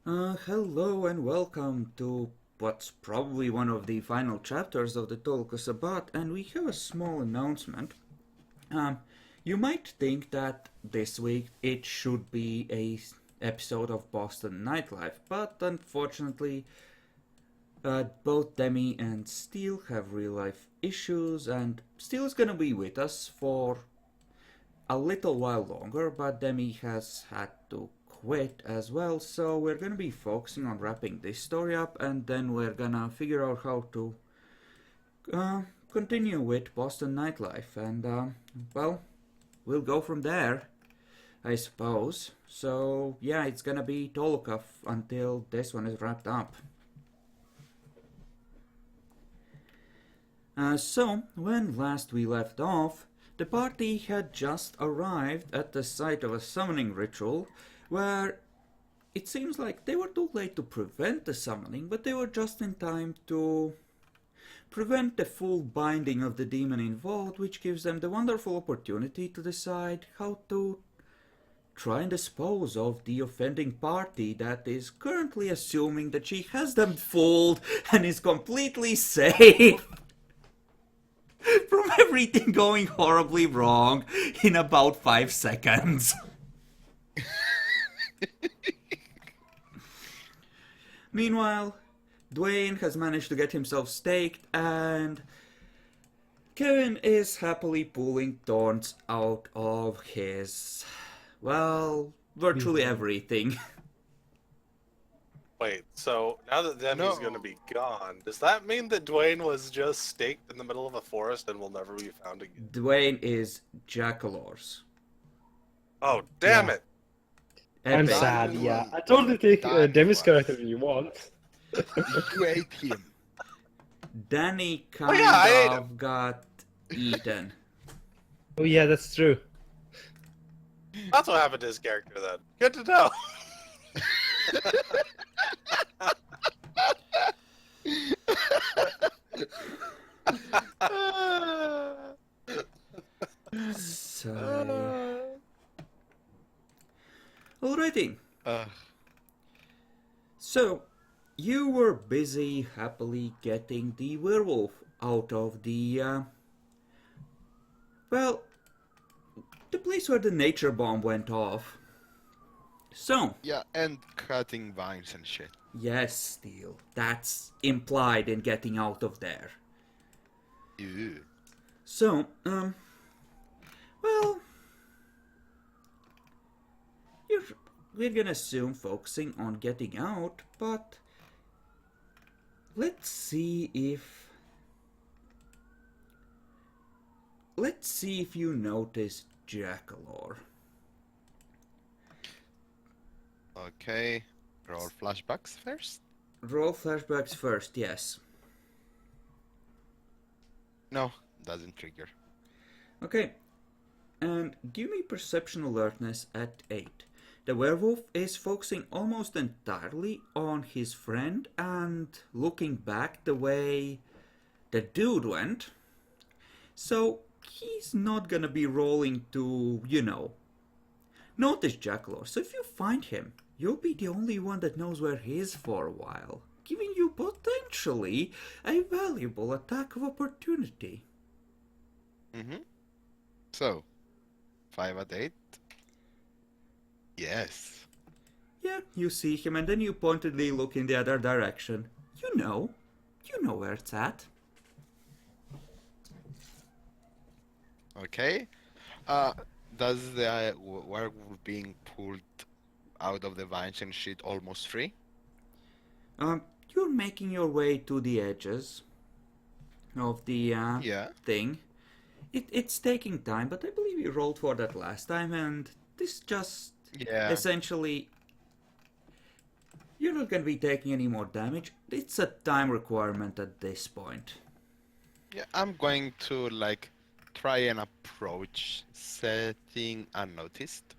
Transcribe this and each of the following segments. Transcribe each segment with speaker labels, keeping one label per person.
Speaker 1: Hello and welcome to what's probably one of the final chapters of the Toluca Sabbat, and we have a small announcement. Um, you might think that this week it should be a episode of Boston Nightlife, but unfortunately, both Demi and Steele have real life issues, and Steele is gonna be with us for a little while longer, but Demi has had to quit as well, so we're gonna be focusing on wrapping this story up, and then we're gonna figure out how to uh, continue with Boston Nightlife, and well, we'll go from there, I suppose. So yeah, it's gonna be Toluca until this one is wrapped up. So, when last we left off, the party had just arrived at the site of a summoning ritual where it seems like they were too late to prevent the summoning, but they were just in time to prevent the full binding of the demon involved, which gives them the wonderful opportunity to decide how to try and dispose of the offending party that is currently assuming that she has them fooled and is completely safe from everything going horribly wrong in about 5 seconds. Meanwhile, Dwayne has managed to get himself staked, and Kevin is happily pulling thorns out of his, well, virtually everything.
Speaker 2: Wait, so now that Demi's
Speaker 3: No.
Speaker 2: gonna be gone, does that mean that Dwayne was just staked in the middle of a forest and will never be found again?
Speaker 1: Dwayne is Jackalors.
Speaker 2: Oh, damn
Speaker 4: Yeah.
Speaker 2: it!
Speaker 4: I'm
Speaker 1: Epic.
Speaker 4: sad,
Speaker 3: Danny
Speaker 4: yeah.
Speaker 3: will
Speaker 4: I totally take
Speaker 3: Danny
Speaker 4: Demi's
Speaker 3: was.
Speaker 4: character if you want.
Speaker 3: You ate him.
Speaker 1: Danny kind
Speaker 2: Oh yeah, I ate
Speaker 1: of got eaten.
Speaker 4: Oh yeah, that's true.
Speaker 2: That's what happened to his character then. Good to know.
Speaker 1: So, alrighty.
Speaker 3: Uh,
Speaker 1: So, you were busy happily getting the werewolf out of well, the place where the nature bomb went off. So,
Speaker 3: yeah, and cutting vines and shit.
Speaker 1: yes, Steel, that's implied in getting out of there.
Speaker 3: Ew.
Speaker 1: So, well, you're, we're gonna assume focusing on getting out, but let's see if you notice Jackalor.
Speaker 3: Okay, roll flashbacks first.
Speaker 1: Roll flashbacks first, yes.
Speaker 3: No, doesn't trigger.
Speaker 1: Okay, and give me perception alertness at 8. The werewolf is focusing almost entirely on his friend and looking back the way the dude went. So he's not gonna be rolling to, notice Jackalor. So if you find him, you'll be the only one that knows where he is for a while, giving you potentially a valuable attack of opportunity.
Speaker 3: Mm-hmm. So, 5 at 8. Yes.
Speaker 1: Yeah, you see him, and then you pointedly look in the other direction. You know where it's at.
Speaker 3: Okay. Does the werewolf being pulled out of the vines and shit almost free?
Speaker 1: You're making your way to the edges of the
Speaker 3: Yeah.
Speaker 1: thing. It's taking time, but I believe you rolled for that last time, and this just
Speaker 3: Yeah.
Speaker 1: essentially. You're not gonna be taking any more damage. It's a time requirement at this point.
Speaker 3: Yeah, I'm going to like try and approach setting unnoticed.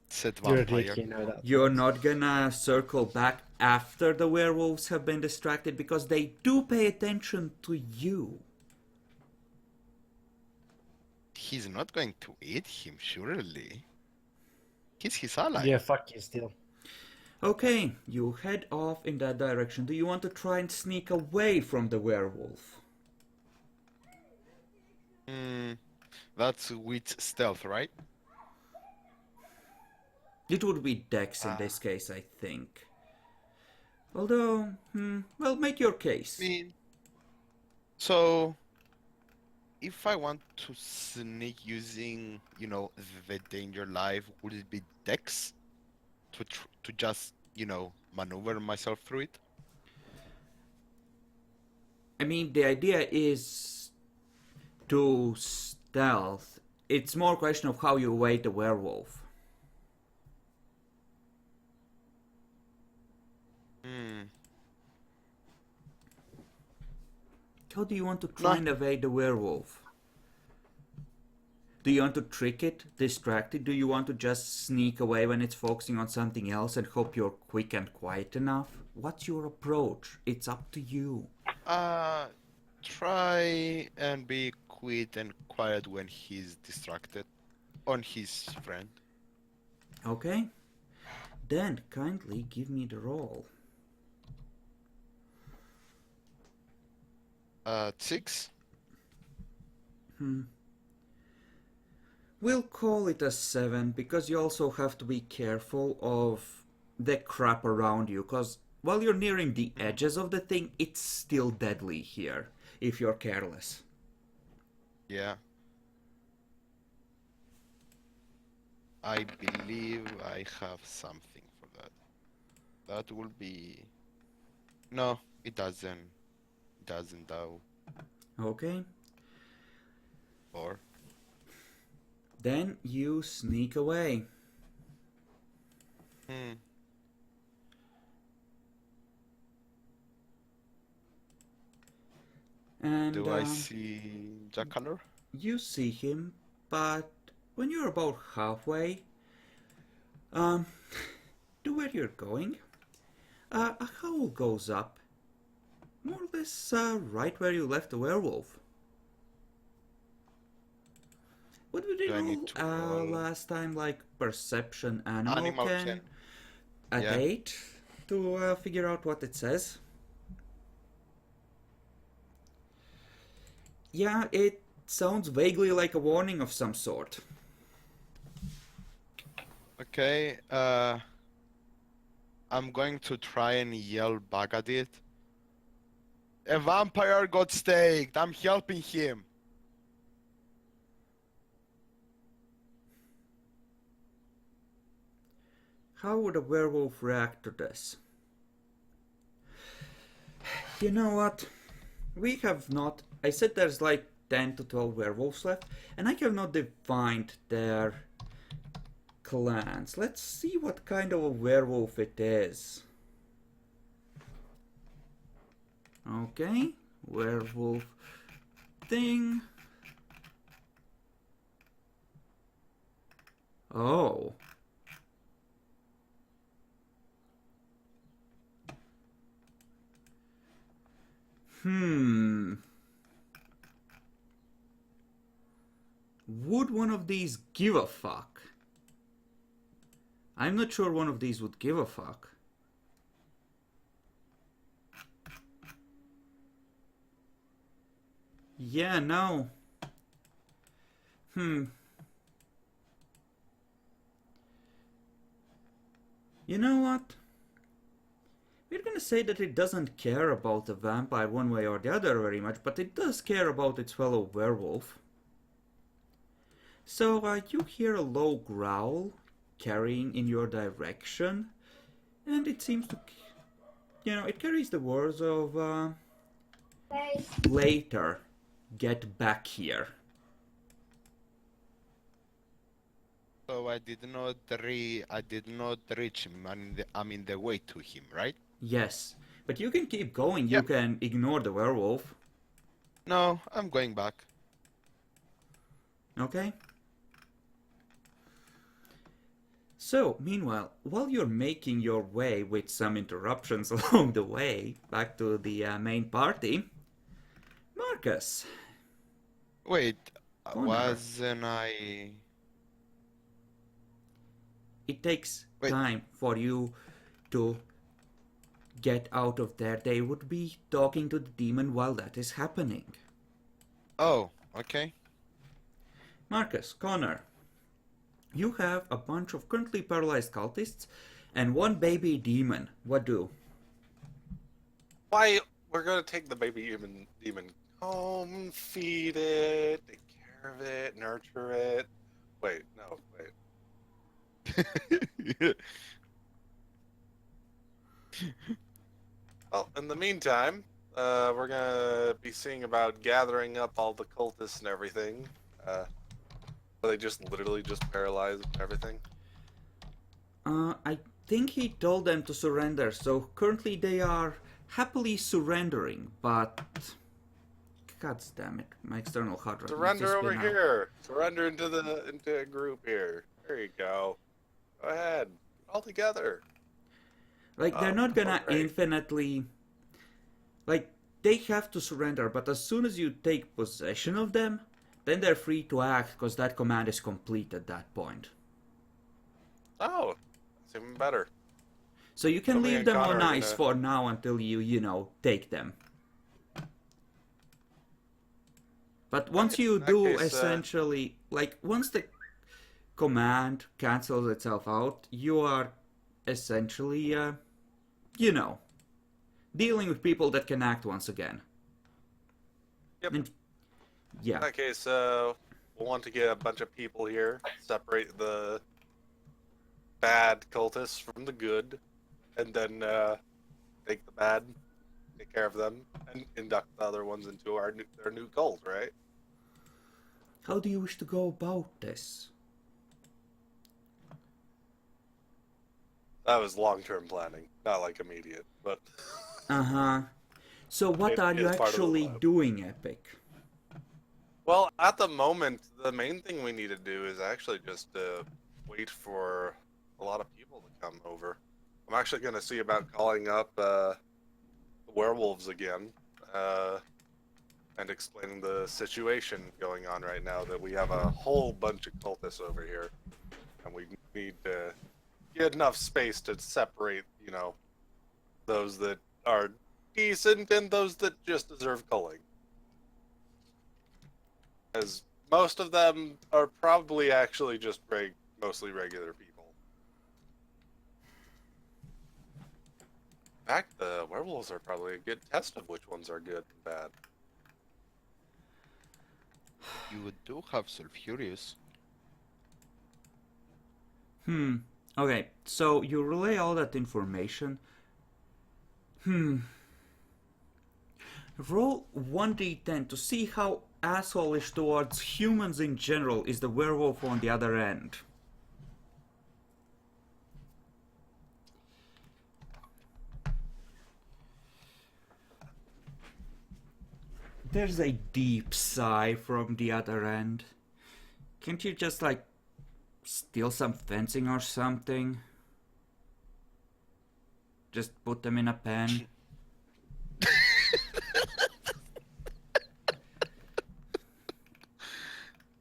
Speaker 3: Set
Speaker 4: You're a
Speaker 3: vampire.
Speaker 4: dick, you know that.
Speaker 1: You're not gonna circle back after the werewolves have been distracted because they do pay attention to you.
Speaker 3: He's not going to eat him, surely. He's his ally.
Speaker 4: Yeah, fuck you still.
Speaker 1: Okay, you head off in that direction. Do you want to try and sneak away from the werewolf?
Speaker 3: Hmm, that's with stealth, right?
Speaker 1: It would be Dex in
Speaker 3: Ah,
Speaker 1: this case, I think. Although, well, make your
Speaker 3: I
Speaker 1: case.
Speaker 3: mean, so if I want to sneak using, the danger life, would it be Dex to just, maneuver myself through it?
Speaker 1: I mean, the idea is to stealth. It's more a question of how you await the werewolf.
Speaker 3: Hmm.
Speaker 1: How do you want to try
Speaker 3: No.
Speaker 1: and evade the werewolf? Do you want to trick it, distract it? Do you want to just sneak away when it's focusing on something else and hope you're quick and quiet enough? What's your approach? It's up to you.
Speaker 3: Uh, Try and be quiet and quiet when he's distracted on his friend.
Speaker 1: Okay? Then kindly give me the roll.
Speaker 3: 6.
Speaker 1: We'll call it a 7 because you also have to be careful of the crap around you, because while you're nearing the edges of the thing, it's still deadly here if you're careless.
Speaker 3: Yeah. I believe I have something for that. That will be... No, it doesn't. It doesn't though.
Speaker 1: Okay?
Speaker 3: Or...
Speaker 1: Then you sneak away.
Speaker 3: Hmm.
Speaker 1: And
Speaker 3: Do I see Jack Connor?
Speaker 1: you see him, but when you're about halfway um, to where you're going, a howl goes up. More or less right where you left the werewolf. What did
Speaker 3: Do I
Speaker 1: you
Speaker 3: need to
Speaker 1: roll
Speaker 3: roll
Speaker 1: last time? Like perception animal
Speaker 3: Animal
Speaker 1: can?
Speaker 3: 10?
Speaker 1: At
Speaker 3: Yeah.
Speaker 1: 8 to figure out what it says. Yeah, it sounds vaguely like a warning of some sort.
Speaker 3: Okay, I'm going to try and yell back at it. A vampire got staked. I'm helping him.
Speaker 1: How would a werewolf react to this? You know what? We have not. I said there's like 10 to 12 werewolves left, and I have not defined their clans. Let's see what kind of a werewolf it is. Okay, werewolf thing. Oh. Would one of these give a fuck? I'm not sure one of these would give a fuck. Yeah, no. You know what? We're gonna say that it doesn't care about the vampire one way or the other very much, but it does care about its fellow werewolf. So, you hear a low growl carrying in your direction, and it seems to, it carries the words of, later, get back here.
Speaker 3: So I did not reach him. I'm in the way to him, right?
Speaker 1: Yes, but you can keep going, you
Speaker 3: Yep.
Speaker 1: can ignore the werewolf,
Speaker 3: No, I'm going back.
Speaker 1: okay? So, meanwhile, while you're making your way with some interruptions along the way back to the main party, Marcus,
Speaker 3: Wait,
Speaker 1: Connor,
Speaker 3: wasn't I...
Speaker 1: it takes
Speaker 3: Wait,
Speaker 1: time for you to get out of there, they would be talking to the demon while that is happening.
Speaker 3: Oh, okay.
Speaker 1: Marcus, Connor, you have a bunch of currently paralyzed cultists and one baby demon. What do?
Speaker 2: Why? We're gonna take the baby demon home, feed it, take care of it, nurture it. Wait, no, wait. Well, in the meantime, we're gonna be seeing about gathering up all the cultists and everything. They just literally just paralyzed and everything.
Speaker 1: I think he told them to surrender, so currently they are happily surrendering, but... God damn it, my external hard drive needs to
Speaker 2: Surrender over
Speaker 1: spin out.
Speaker 2: here. Surrender into a group here. There you go. Go ahead. All together.
Speaker 1: Like, they're not gonna
Speaker 2: great.
Speaker 1: infinitely... Like, they have to surrender, but as soon as you take possession of them, then they're free to act, because that command is complete at that point.
Speaker 2: Oh, that's even better.
Speaker 1: So you can
Speaker 2: Somebody
Speaker 1: leave
Speaker 2: and
Speaker 1: them
Speaker 2: Connor
Speaker 1: on
Speaker 2: are
Speaker 1: ice
Speaker 2: gonna-
Speaker 1: for now until you take them. But once
Speaker 2: Okay,
Speaker 1: you
Speaker 2: in that
Speaker 1: do,
Speaker 2: case,
Speaker 1: essentially, like, once the command cancels itself out, you are essentially, dealing with people that can act once again.
Speaker 2: Yep.
Speaker 1: And,
Speaker 2: In
Speaker 1: yeah.
Speaker 2: that case, we'll want to get a bunch of people here, separate the bad cultists from the good, and then take the bad, take care of them, and induct the other ones into their new cult, right?
Speaker 1: How do you wish to go about this?
Speaker 2: That was long-term planning, not like immediate, but
Speaker 1: Uh-huh. So what are you
Speaker 2: is part of the
Speaker 1: actually
Speaker 2: plan.
Speaker 1: doing, Epic?
Speaker 2: Well, at the moment, the main thing we need to do is actually just wait for a lot of people to come over. I'm actually going to see about calling up the werewolves again and explaining the situation going on right now, that we have a whole bunch of cultists over here, and we need to get enough space to separate, those that are decent and those that just deserve culling. As most of them are probably actually just mostly regular people. In fact, the werewolves are probably a good test of which ones are good and bad.
Speaker 3: You do have Sulfurious.
Speaker 1: Okay, so you relay all that information. Roll 1d10 to see how asshole-ish towards humans in general is the werewolf on the other end. There's a deep sigh from the other end. Can't you just, like, steal some fencing or something? Just put them in a pen?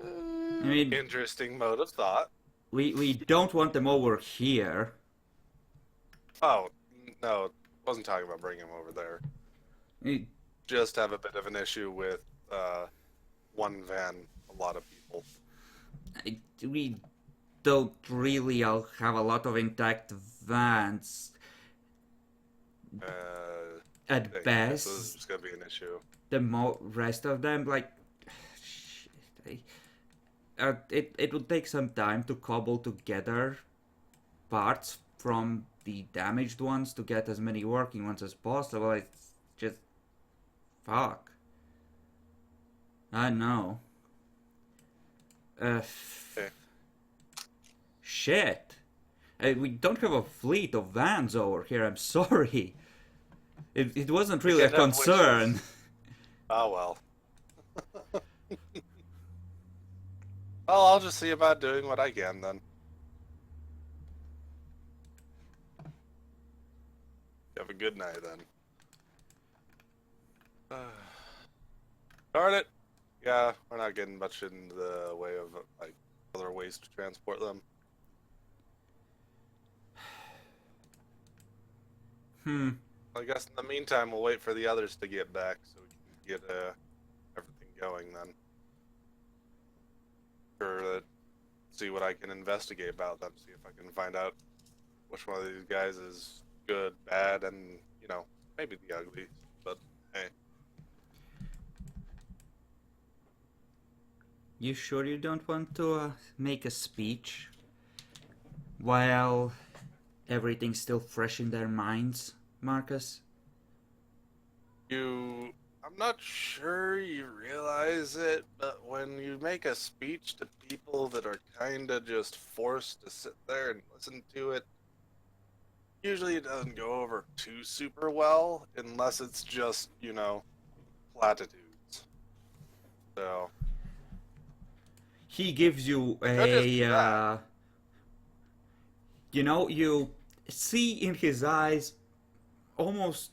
Speaker 1: I mean,
Speaker 2: Interesting mode of thought.
Speaker 1: we don't want them over here.
Speaker 2: Oh, no, wasn't talking about bringing them over there.
Speaker 1: Eh,
Speaker 2: Just have a bit of an issue with one van, a lot of people.
Speaker 1: We don't really have a lot of intact vans. At
Speaker 2: This is
Speaker 1: best,
Speaker 2: just gonna be an issue.
Speaker 1: the rest of them, like, shit, it would take some time to cobble together parts from the damaged ones to get as many working ones as possible. It's just fuck. I know.
Speaker 2: Okay.
Speaker 1: Shit. We don't have a fleet of vans over here. I'm sorry. It wasn't really a
Speaker 2: can't have
Speaker 1: concern.
Speaker 2: witches. Oh well. Well, I'll just see about doing what I can then. Have a good night then. Darn it. Yeah, we're not getting much in the way of like other ways to transport them. I guess in the meantime, we'll wait for the others to get back so we can get everything going then. Or see what I can investigate about them, see if I can find out which one of these guys is good, bad, and, maybe the ugly. But, hey.
Speaker 1: You sure you don't want to make a speech while everything's still fresh in their minds, Marcus?
Speaker 2: I'm not sure you realize it, but when you make a speech to people that are kinda just forced to sit there and listen to it, usually it doesn't go over too super well, unless it's just, platitudes. So,
Speaker 1: He gives you
Speaker 2: could just be that.
Speaker 1: you see in his eyes almost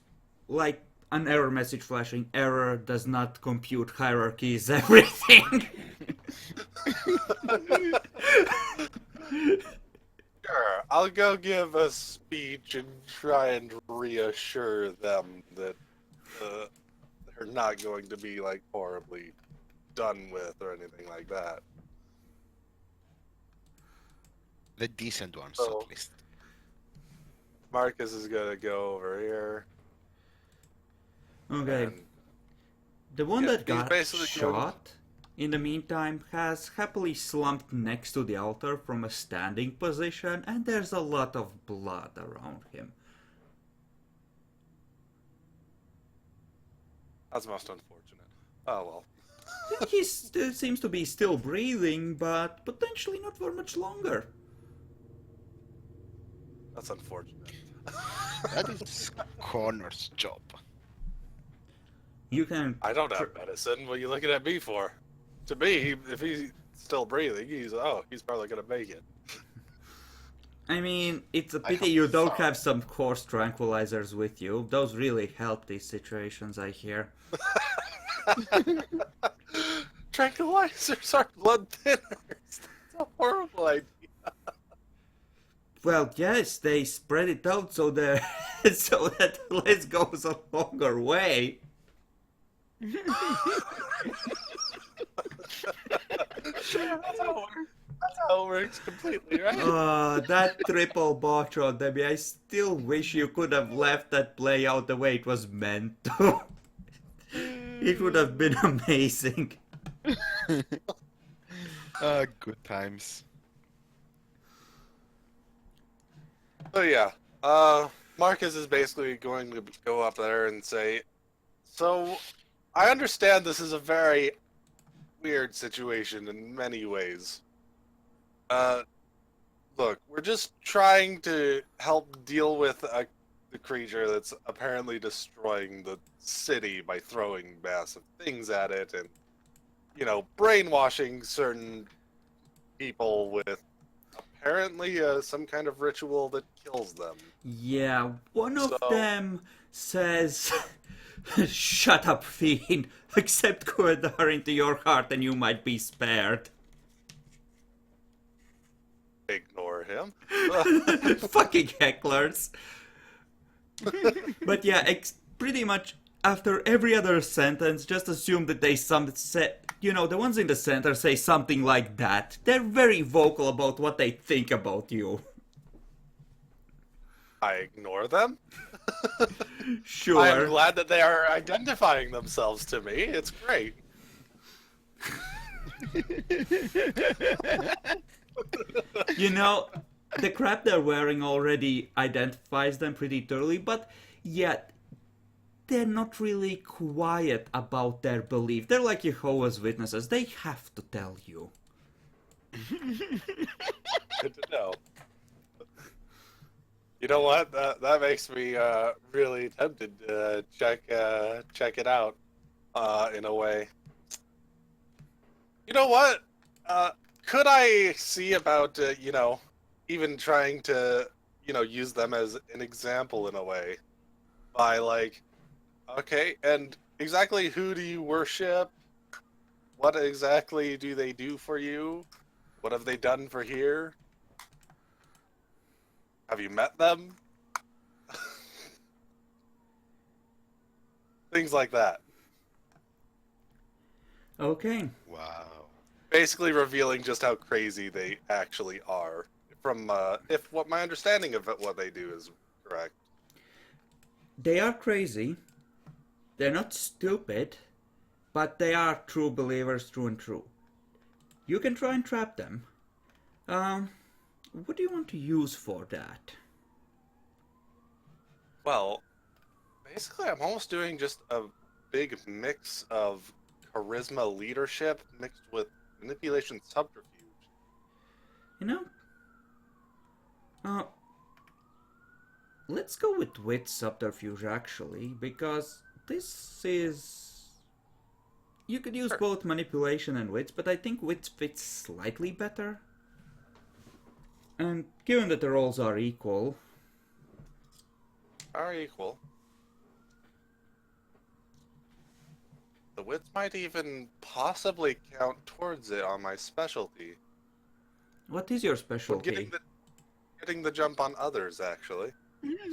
Speaker 1: like an error message flashing. Error does not compute hierarchies, everything.
Speaker 2: Sure, I'll go give a speech and try and reassure them that they're not going to be, horribly done with or anything like that.
Speaker 3: The decent ones,
Speaker 2: So-
Speaker 3: at least.
Speaker 2: Marcus is gonna go over here.
Speaker 1: Okay.
Speaker 2: And
Speaker 1: The one
Speaker 2: Yeah,
Speaker 1: that
Speaker 2: he's
Speaker 1: got
Speaker 2: basically going-
Speaker 1: shot, in the meantime, has happily slumped next to the altar from a standing position, and there's a lot of blood around him.
Speaker 2: that's most unfortunate. Oh well.
Speaker 1: He still seems to be still breathing, but potentially not for much longer.
Speaker 2: That's unfortunate.
Speaker 3: That is Connor's job.
Speaker 1: You can.
Speaker 2: I don't have medicine. What are you looking at me for? To me, if he's still breathing, he's probably gonna make it.
Speaker 1: I mean, it's a
Speaker 3: I
Speaker 1: pity
Speaker 3: hope
Speaker 1: you don't
Speaker 3: so.
Speaker 1: have some coarse tranquilizers with you. Those really help these situations, I hear.
Speaker 2: Tranquilizers are blood thinners. That's a horrible idea.
Speaker 1: Well, yes, they spread it out so the so that the list goes a longer way.
Speaker 2: That's how it works completely, right?
Speaker 1: That triple botch on them. I still wish you could have left that play out the way it was meant to. It would have been amazing.
Speaker 3: Good times.
Speaker 2: So yeah, Marcus is basically going to go up there and say, so, I understand this is a very weird situation in many ways. Look, we're just trying to help deal with the creature that's apparently destroying the city by throwing massive things at it and, brainwashing certain people with apparently some kind of ritual that kills them.
Speaker 1: Yeah, one of
Speaker 2: So-
Speaker 1: them says, "Shut up, fiend. Accept Kuadar into your heart and you might be spared."
Speaker 2: Ignore him.
Speaker 1: Fucking hecklers. But yeah, pretty much after every other sentence, just assume that they the ones in the center say something like that. They're very vocal about what they think about you.
Speaker 2: I ignore them.
Speaker 1: Sure.
Speaker 2: I am glad that they are identifying themselves to me. It's great.
Speaker 1: The crap they're wearing already identifies them pretty thoroughly, but yet they're not really quiet about their belief. They're like Jehovah's Witnesses. They have to tell you.
Speaker 2: Good to know. You know what? That makes me really tempted to check it out in a way. You know what? Could I see about even trying to use them as an example in a way by okay, and exactly who do you worship? What exactly do they do for you? What have they done for here? Have you met them? Things like that.
Speaker 1: Okay.
Speaker 3: Wow.
Speaker 2: Basically revealing just how crazy they actually are. From if what my understanding of what they do is correct.
Speaker 1: They are crazy. They're not stupid, but they are true believers, true and true. You can try and trap them. What do you want to use for that?
Speaker 2: Well, basically, I'm almost doing just a big mix of charisma leadership mixed with manipulation subterfuge.
Speaker 1: You know, uh, let's go with wit subterfuge actually, because this is. You could use
Speaker 2: Sure.
Speaker 1: both manipulation and wits, but I think wits fits slightly better. And given that the roles are equal,
Speaker 2: Are equal. The wits might even possibly count towards it on my specialty.
Speaker 1: what is your
Speaker 2: When
Speaker 1: specialty?
Speaker 2: getting the jump on others, actually.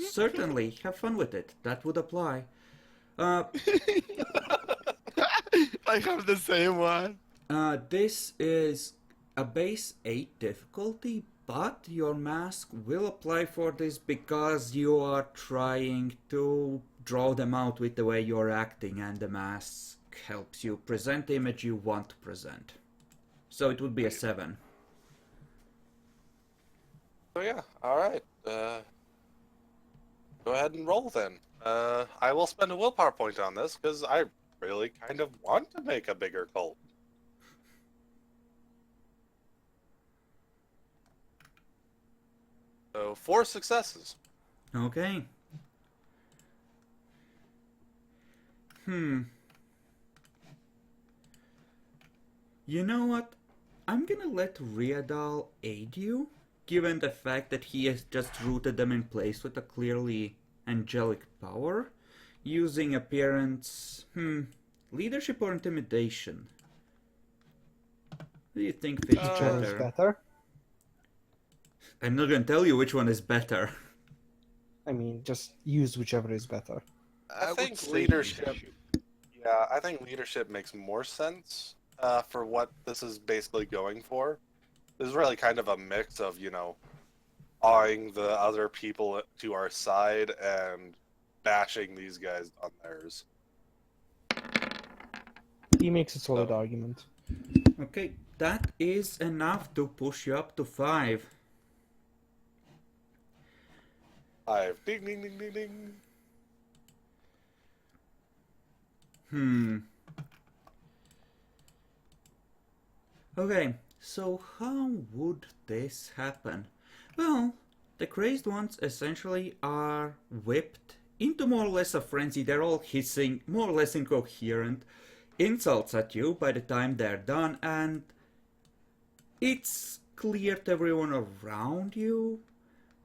Speaker 1: Certainly, have fun with it. That would apply. Uh,
Speaker 3: I have the same one.
Speaker 1: this is a base 8 difficulty, but your mask will apply for this because you are trying to draw them out with the way you're acting, and the mask helps you present the image you want to present. So it would be a 7.
Speaker 2: So yeah, alright. Go ahead and roll then. I will spend a willpower point on this, because I really kind of want to make a bigger cult. So, 4 successes.
Speaker 1: Okay. You know what? I'm gonna let Riadal aid you, given the fact that he has just rooted them in place with a clearly angelic power, using appearance, leadership or intimidation? What do you think fits
Speaker 5: Whichever is
Speaker 1: better?
Speaker 5: better.
Speaker 1: I'm not gonna tell you which one is better.
Speaker 5: I mean, just use whichever is better.
Speaker 2: I
Speaker 3: would
Speaker 2: think
Speaker 3: say
Speaker 2: leadership. Yeah, I think leadership makes more sense for what this is basically going for. This is really kind of a mix of, awing the other people to our side and bashing these guys on theirs.
Speaker 5: He makes a solid
Speaker 2: Oh.
Speaker 5: argument.
Speaker 1: Okay, that is enough to push you up to 5.
Speaker 2: 5. Ding, ding, ding, ding, ding.
Speaker 1: Okay, so how would this happen? Well, the crazed ones essentially are whipped into more or less a frenzy. They're all hissing, more or less incoherent insults at you by the time they're done, and it's clear to everyone around you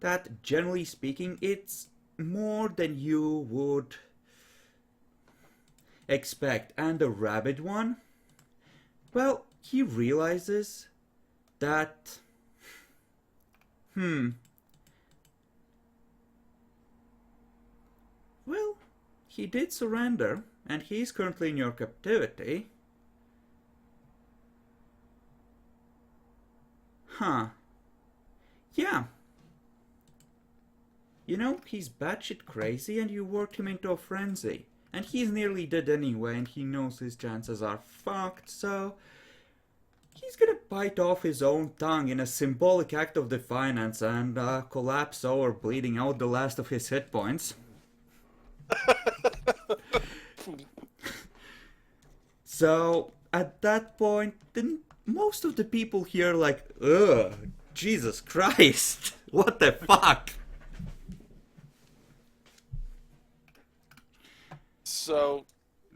Speaker 1: that, generally speaking, it's more than you would expect. And the rabid one, well, he realizes that, well, he did surrender, and he's currently in your captivity. Huh. Yeah. You know, he's batshit crazy, and you worked him into a frenzy. And he's nearly dead anyway, and he knows his chances are fucked, so he's gonna bite off his own tongue in a symbolic act of defiance and collapse over, bleeding out the last of his hit points. So, at that point, then most of the people here are like, ugh, Jesus Christ, what the fuck?
Speaker 2: So,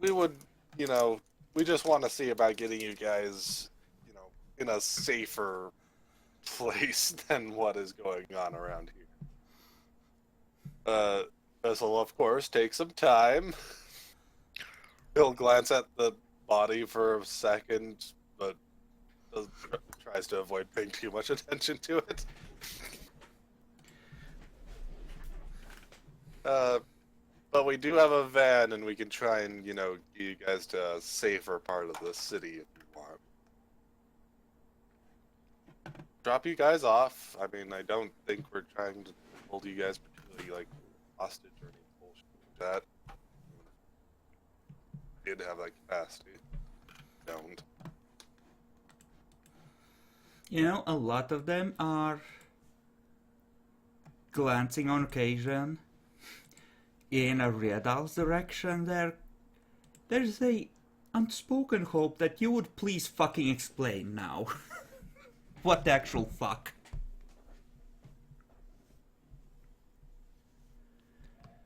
Speaker 2: we would, we just want to see about getting you guys, in a safer place than what is going on around here. This will, of course, take some time. He'll glance at the body for a second, but tries to avoid paying too much attention to it. But we do have a van, and we can try and, get you guys to a safer part of the city if you want. Drop you guys off. I mean, I don't think we're trying to hold you guys particularly, like, hostage or any bullshit like that. Did have that capacity. Don't.
Speaker 1: You know, a lot of them are glancing on occasion in a Riadal's direction. There's a unspoken hope that you would please fucking explain now. What the actual fuck?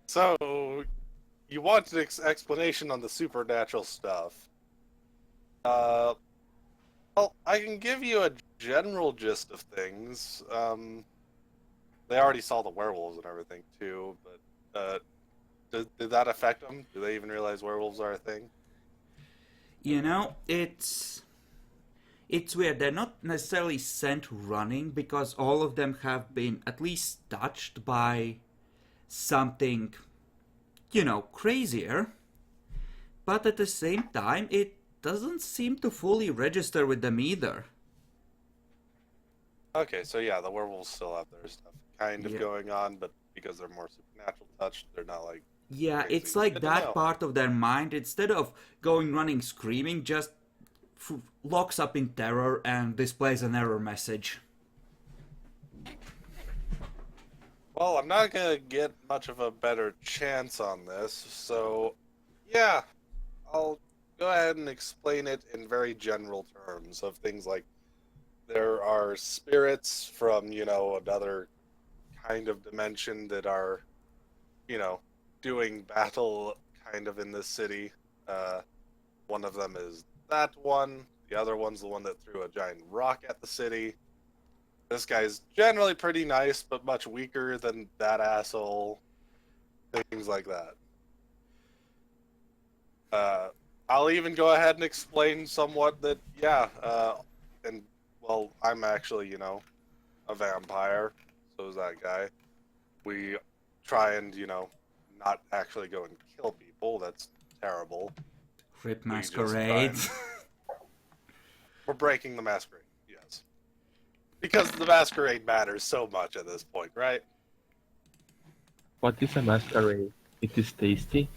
Speaker 2: So, you want an explanation on the supernatural stuff. Well, I can give you a general gist of things. They already saw the werewolves and everything, too, but, did that affect them? Do they even realize werewolves are a thing?
Speaker 1: You know, it's weird. They're not necessarily sent running because all of them have been at least touched by something, crazier. But at the same time, it doesn't seem to fully register with them either.
Speaker 2: Okay, so yeah, the werewolves still have their stuff kind of
Speaker 1: Yeah.
Speaker 2: going on, but because they're more supernatural touched, they're not like...
Speaker 1: Yeah,
Speaker 2: Crazy.
Speaker 1: it's like
Speaker 2: Good to
Speaker 1: that
Speaker 2: know.
Speaker 1: part of their mind, instead of going running screaming, just locks up in terror and displays an error message.
Speaker 2: Well, I'm not gonna get much of a better chance on this, so yeah, I'll go ahead and explain it in very general terms of things like there are spirits from, another kind of dimension that are, doing battle kind of in this city. One of them is that one. The other one's the one that threw a giant rock at the city. This guy's generally pretty nice, but much weaker than that asshole. Things like that. I'll even go ahead and explain somewhat that, well, I'm actually, a vampire. So is that guy. We try and, not actually go and kill people. That's terrible.
Speaker 1: Rip
Speaker 2: We just
Speaker 1: Masquerade.
Speaker 2: We're breaking the masquerade, yes. Because the masquerade matters so much at this point, right?
Speaker 6: What is a masquerade? It is tasty.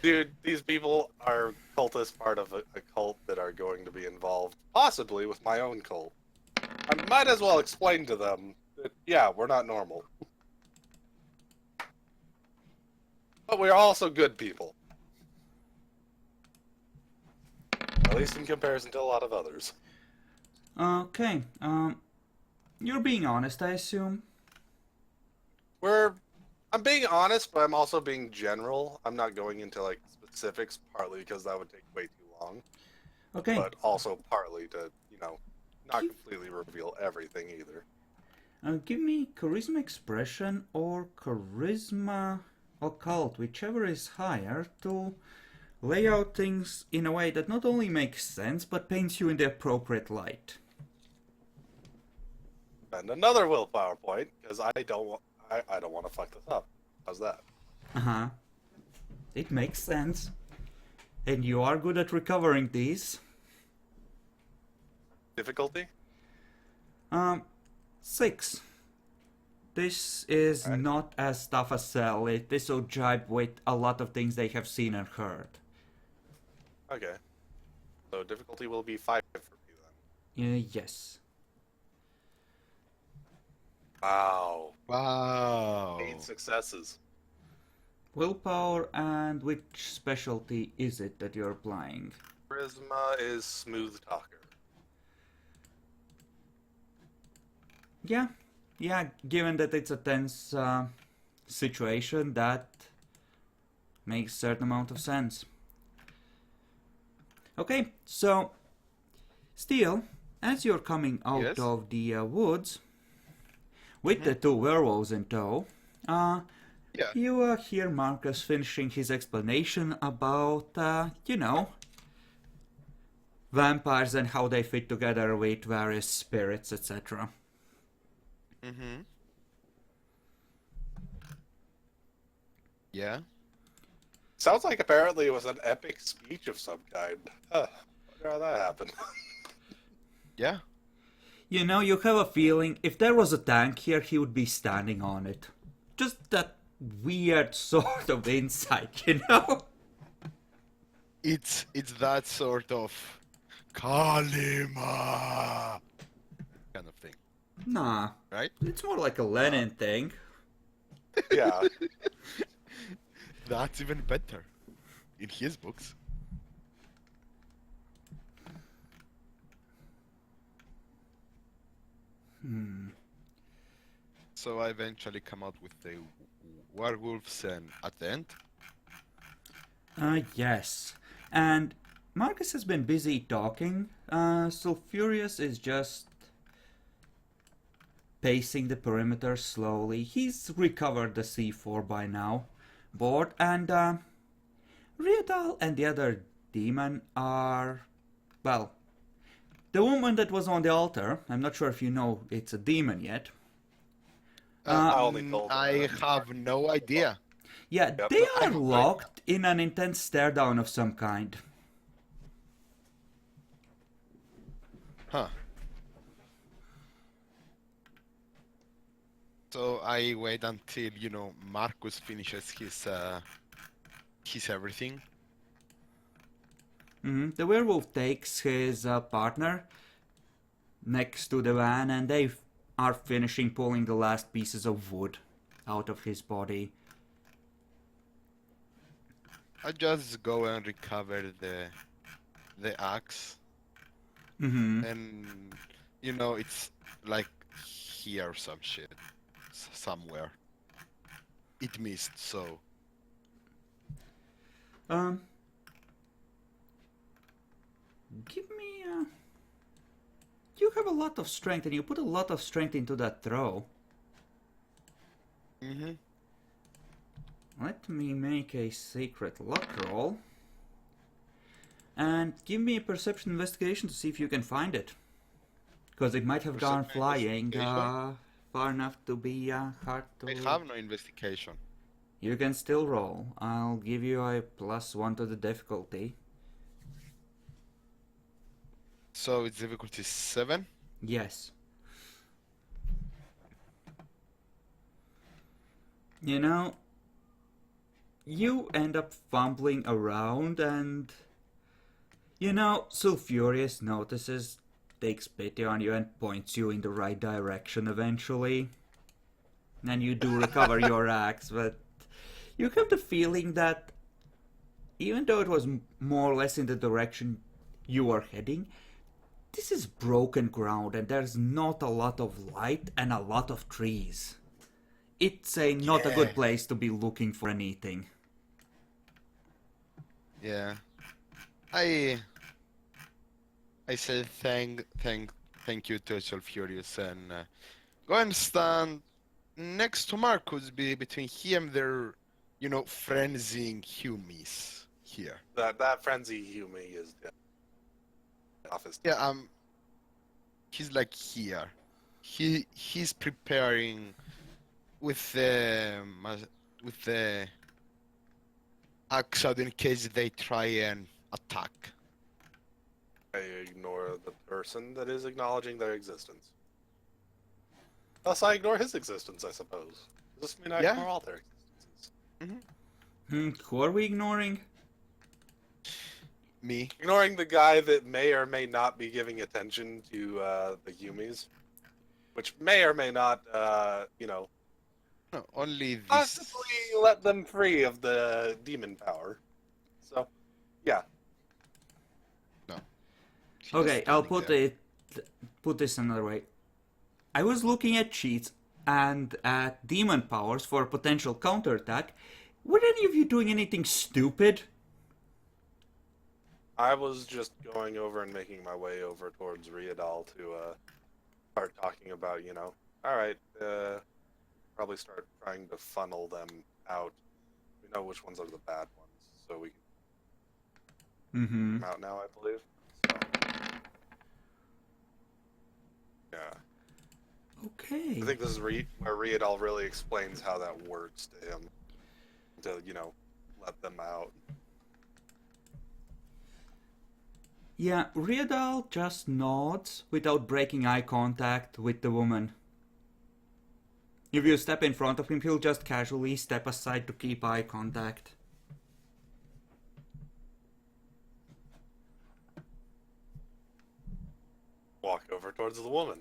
Speaker 2: Dude, these people are cultists, part of a cult that are going to be involved, possibly with my own cult. I might as well explain to them that, yeah, we're not normal. But we're also good people. At least in comparison to a lot of others.
Speaker 1: Okay, you're being honest, I assume?
Speaker 2: I'm being honest, but I'm also being general. I'm not going into, like, specifics, partly because that would take way too long.
Speaker 1: Okay,
Speaker 2: But also partly to, not completely reveal everything either.
Speaker 1: give me Charisma Expression or Charisma Occult, whichever is higher, to lay out things in a way that not only makes sense, but paints you in the appropriate light.
Speaker 2: And another willpower point, because I don't want to fuck this up. How's that?
Speaker 1: Uh-huh. It makes sense. And you are good at recovering these.
Speaker 2: Difficulty?
Speaker 1: 6. This is
Speaker 2: Alright.
Speaker 1: not as tough as Cell. This will jibe with a lot of things they have seen and heard.
Speaker 2: Okay. So difficulty will be 5 for me then.
Speaker 1: Yes.
Speaker 2: Wow.
Speaker 3: Wow.
Speaker 2: 8 successes.
Speaker 1: Willpower, and which specialty is it that you're applying?
Speaker 2: Charisma is smooth talker.
Speaker 1: Yeah, given that it's a tense situation, that makes a certain amount of sense. Okay, so, still, as you're coming out
Speaker 3: Yes?
Speaker 1: of the woods, with the 2 werewolves in tow,
Speaker 3: Yeah.
Speaker 1: you hear Marcus finishing his explanation about, vampires and how they fit together with various spirits, etc.
Speaker 3: Mm-hmm. Yeah.
Speaker 2: Sounds like apparently it was an epic speech of some kind. Huh. Wonder how that happened.
Speaker 3: Yeah.
Speaker 1: You know, you have a feeling if there was a tank here, he would be standing on it. Just that weird sort of insight, you know?
Speaker 3: It's that sort of Kalima kind of thing,
Speaker 1: Nah,
Speaker 3: right?
Speaker 1: it's more like a Lenin thing.
Speaker 2: Yeah.
Speaker 3: That's even better in his books. So I eventually come out with the werewolves and at the end.
Speaker 1: Yes. And Marcus has been busy talking, Sulfurious is just pacing the perimeter slowly. He's recovered the C4 by now. Bored, and Riadal and the other demon are, well, the woman that was on the altar. I'm not sure if you know it's a demon yet.
Speaker 2: I only told him
Speaker 3: I
Speaker 2: that.
Speaker 3: have no idea.
Speaker 1: Yeah,
Speaker 2: Yep.
Speaker 1: they are
Speaker 3: I'm afraid-
Speaker 1: locked in an intense stare down of some kind.
Speaker 3: Huh. So I wait until, Marcus finishes his everything.
Speaker 1: The werewolf takes his partner next to the van, and they are finishing pulling the last pieces of wood out of his body.
Speaker 3: I just go and recover the axe,
Speaker 1: Mm-hmm.
Speaker 3: and it's like here or some shit somewhere. It missed, so
Speaker 1: Give me. You have a lot of strength, and you put a lot of strength into that throw. Let me make a secret luck roll. And give me a perception investigation to see if you can find it. Because it might have gone
Speaker 3: Perception
Speaker 1: flying
Speaker 3: investigation?
Speaker 1: far enough to be hard to...
Speaker 3: I have no investigation.
Speaker 1: You can still roll. I'll give you a +1 to the difficulty.
Speaker 3: So its difficulty is 7.
Speaker 1: Yes. You know, you end up fumbling around and... Sulfurious notices, takes pity on you and points you in the right direction eventually. And you do recover your axe, but you have the feeling that even though it was more or less in the direction you were heading, this is broken ground and there's not a lot of light and a lot of trees. It's not a good
Speaker 3: Yeah.
Speaker 1: place to be looking for anything.
Speaker 3: Yeah. I say thank you to Sulfurious and go and stand next to Marcus between him and their frenzying humies here.
Speaker 2: That frenzy Humi is the office.
Speaker 3: Yeah, he's like here. He's preparing with the axe out in case they try and attack.
Speaker 2: I ignore the person that is acknowledging their existence. Thus, I ignore his existence, I suppose. Does this mean I
Speaker 3: Yeah.
Speaker 2: ignore all their existences?
Speaker 1: Who are we ignoring?
Speaker 3: Me.
Speaker 2: Ignoring the guy that may or may not be giving attention to the Humies, which may or may not,
Speaker 3: No, only this.
Speaker 2: possibly let them free of the demon power. So, yeah.
Speaker 3: She's just
Speaker 1: Okay, I'll
Speaker 3: standing
Speaker 1: put this another way. I was looking at cheats and at demon powers for a potential counterattack. Were any of you doing anything stupid?
Speaker 2: I was just going over and making my way over towards Riadal to start talking about, alright, probably start trying to funnel them out. We know which ones are the bad ones, so we can
Speaker 1: Mm-hmm.
Speaker 2: come out now, I believe. So, yeah.
Speaker 1: Okay.
Speaker 2: I think this is where Riadal really explains how that works to him. to, let them out.
Speaker 1: Yeah, Riedal just nods without breaking eye contact with the woman. If you step in front of him, he'll just casually step aside to keep eye contact.
Speaker 2: Walk over towards the woman.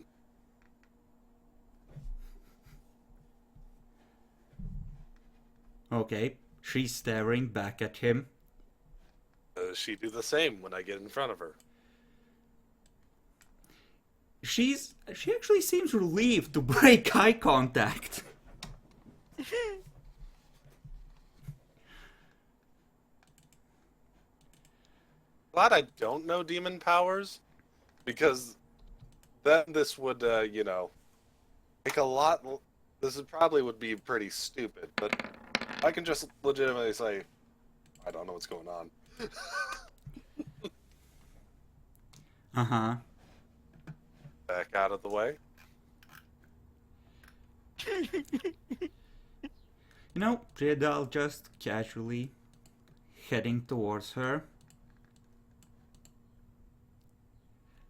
Speaker 1: Okay, she's staring back at him.
Speaker 2: Does she do the same when I get in front of her?
Speaker 1: She actually seems relieved to break eye contact.
Speaker 2: Glad I don't know demon powers, because then this would, make a lot. This probably would be pretty stupid, but I can just legitimately say, I don't know what's going on.
Speaker 1: Uh-huh.
Speaker 2: Back out of the way.
Speaker 1: Riedal just casually heading towards her.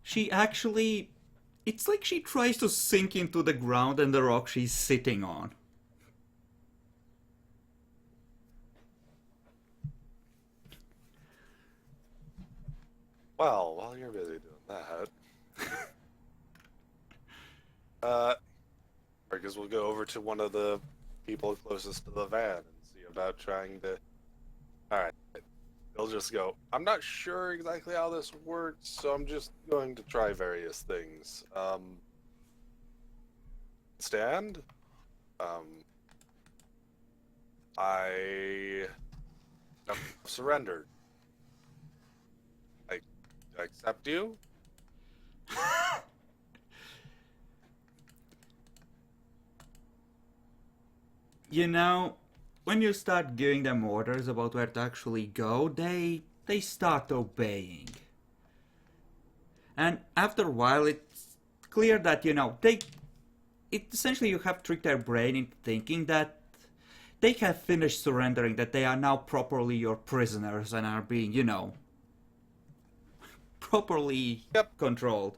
Speaker 1: She actually... It's like she tries to sink into the ground and the rock she's sitting on.
Speaker 2: Well, while you're busy doing that, Marcus will go over to one of the people closest to the van and see about trying to... Alright. He'll just go, I'm not sure exactly how this works, so I'm just going to try various things. Stand? I have surrendered. I accept you?
Speaker 1: When you start giving them orders about where to actually go, they start obeying. And after a while, it's clear that, essentially you have tricked their brain into thinking that they have finished surrendering, that they are now properly your prisoners and are being, properly controlled.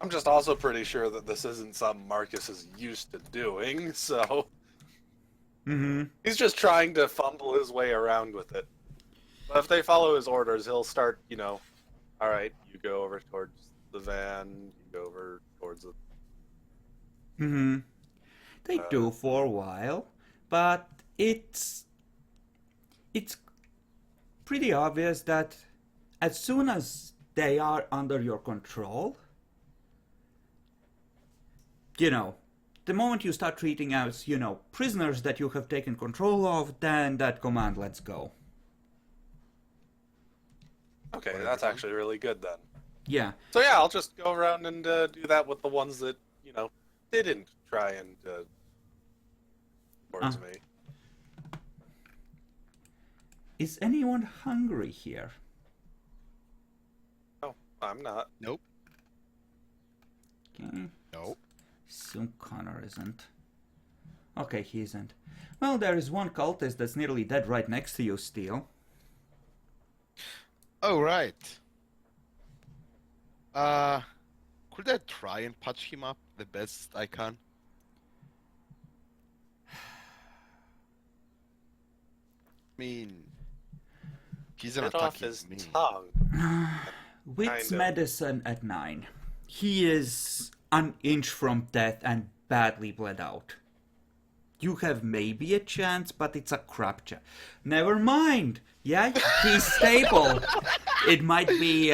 Speaker 2: I'm just also pretty sure that this isn't something Marcus is used to doing, so...
Speaker 1: Mm-hmm.
Speaker 2: He's just trying to fumble his way around with it. But if they follow his orders, he'll start, alright, you go over towards the van, you go over towards the...
Speaker 1: Mm-hmm. They do for a while, but it's pretty obvious that as soon as they are under your control, the moment you start treating as, prisoners that you have taken control of, then that command lets go.
Speaker 2: Okay, that's actually really good then.
Speaker 1: Yeah.
Speaker 2: So yeah, I'll just go around and do that with the ones that, didn't try and towards me.
Speaker 1: Is anyone hungry here?
Speaker 2: No, I'm not.
Speaker 3: Nope.
Speaker 1: Okay.
Speaker 3: Nope.
Speaker 1: Assume Connor isn't. Okay, he isn't. Well, there is one cultist that's nearly dead right next to you, Steel.
Speaker 3: Oh, right. Could I try and patch him up the best I can? I mean, he's an
Speaker 2: Get off
Speaker 3: attacking
Speaker 2: his
Speaker 3: me.
Speaker 2: tongue.
Speaker 1: Wits
Speaker 2: Kind of.
Speaker 1: medicine at 9. He is an inch from death and badly bled out. You have maybe a chance, but it's a crap chance. Never mind. Yeah, he's stable. It might be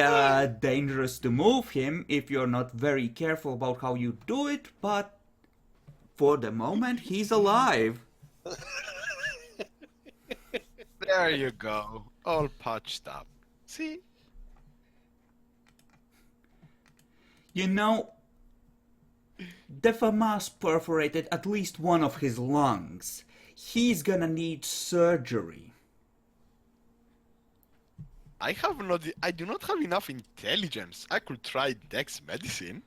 Speaker 1: dangerous to move him if you're not very careful about how you do it, but for the moment, he's alive.
Speaker 3: There you go. All patched up. See?
Speaker 1: The FAMAS perforated at least one of his lungs. He's gonna need surgery.
Speaker 3: I do not have enough intelligence. I could try Dex medicine.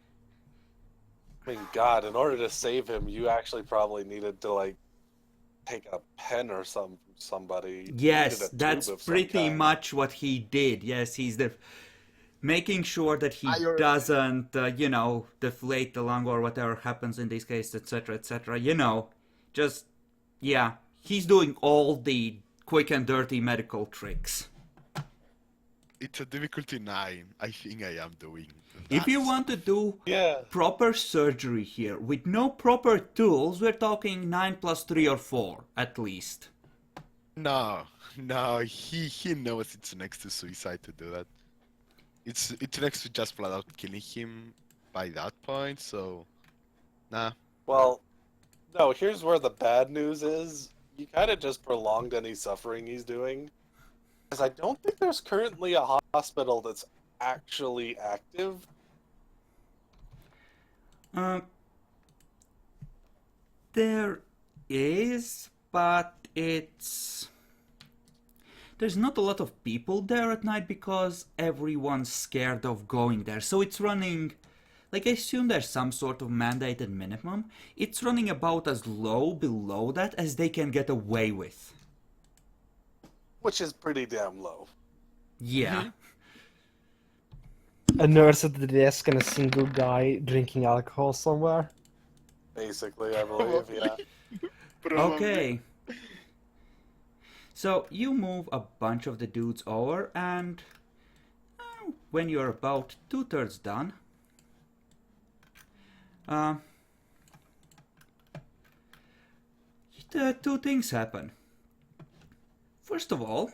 Speaker 2: I mean, God, in order to save him, you actually probably needed to, take a pen or something from somebody. He
Speaker 1: Yes,
Speaker 2: needed a
Speaker 1: that's
Speaker 2: tube of some
Speaker 1: pretty
Speaker 2: kind.
Speaker 1: much what he did. Yes, he's making sure that he
Speaker 3: I already-
Speaker 1: doesn't, deflate the lung or whatever happens in this case, etc., etc. Just, yeah, he's doing all the quick and dirty medical tricks.
Speaker 3: It's a difficulty 9. I think I am doing
Speaker 1: If you
Speaker 3: that.
Speaker 1: want to do
Speaker 2: Yeah.
Speaker 1: proper surgery here with no proper tools, we're talking 9 plus 3 or 4 at least.
Speaker 3: No, he knows it's next to suicide to do that. It's next to just flat out killing him by that point, so nah.
Speaker 2: Well, no, here's where the bad news is. You kind of just prolonged any suffering he's doing. Because I don't think there's currently a hospital that's actually active.
Speaker 1: There is, but there's not a lot of people there at night because everyone's scared of going there. So it's running, like, I assume there's some sort of mandated minimum. It's running about as low below that as they can get away with.
Speaker 2: Which is pretty damn low.
Speaker 1: Yeah.
Speaker 5: A nurse at the desk and a single guy drinking alcohol somewhere.
Speaker 2: Basically, I believe, yeah.
Speaker 1: Okay. So you move a bunch of the dudes over, and when you're about 2/3 done, two things happen. First of all,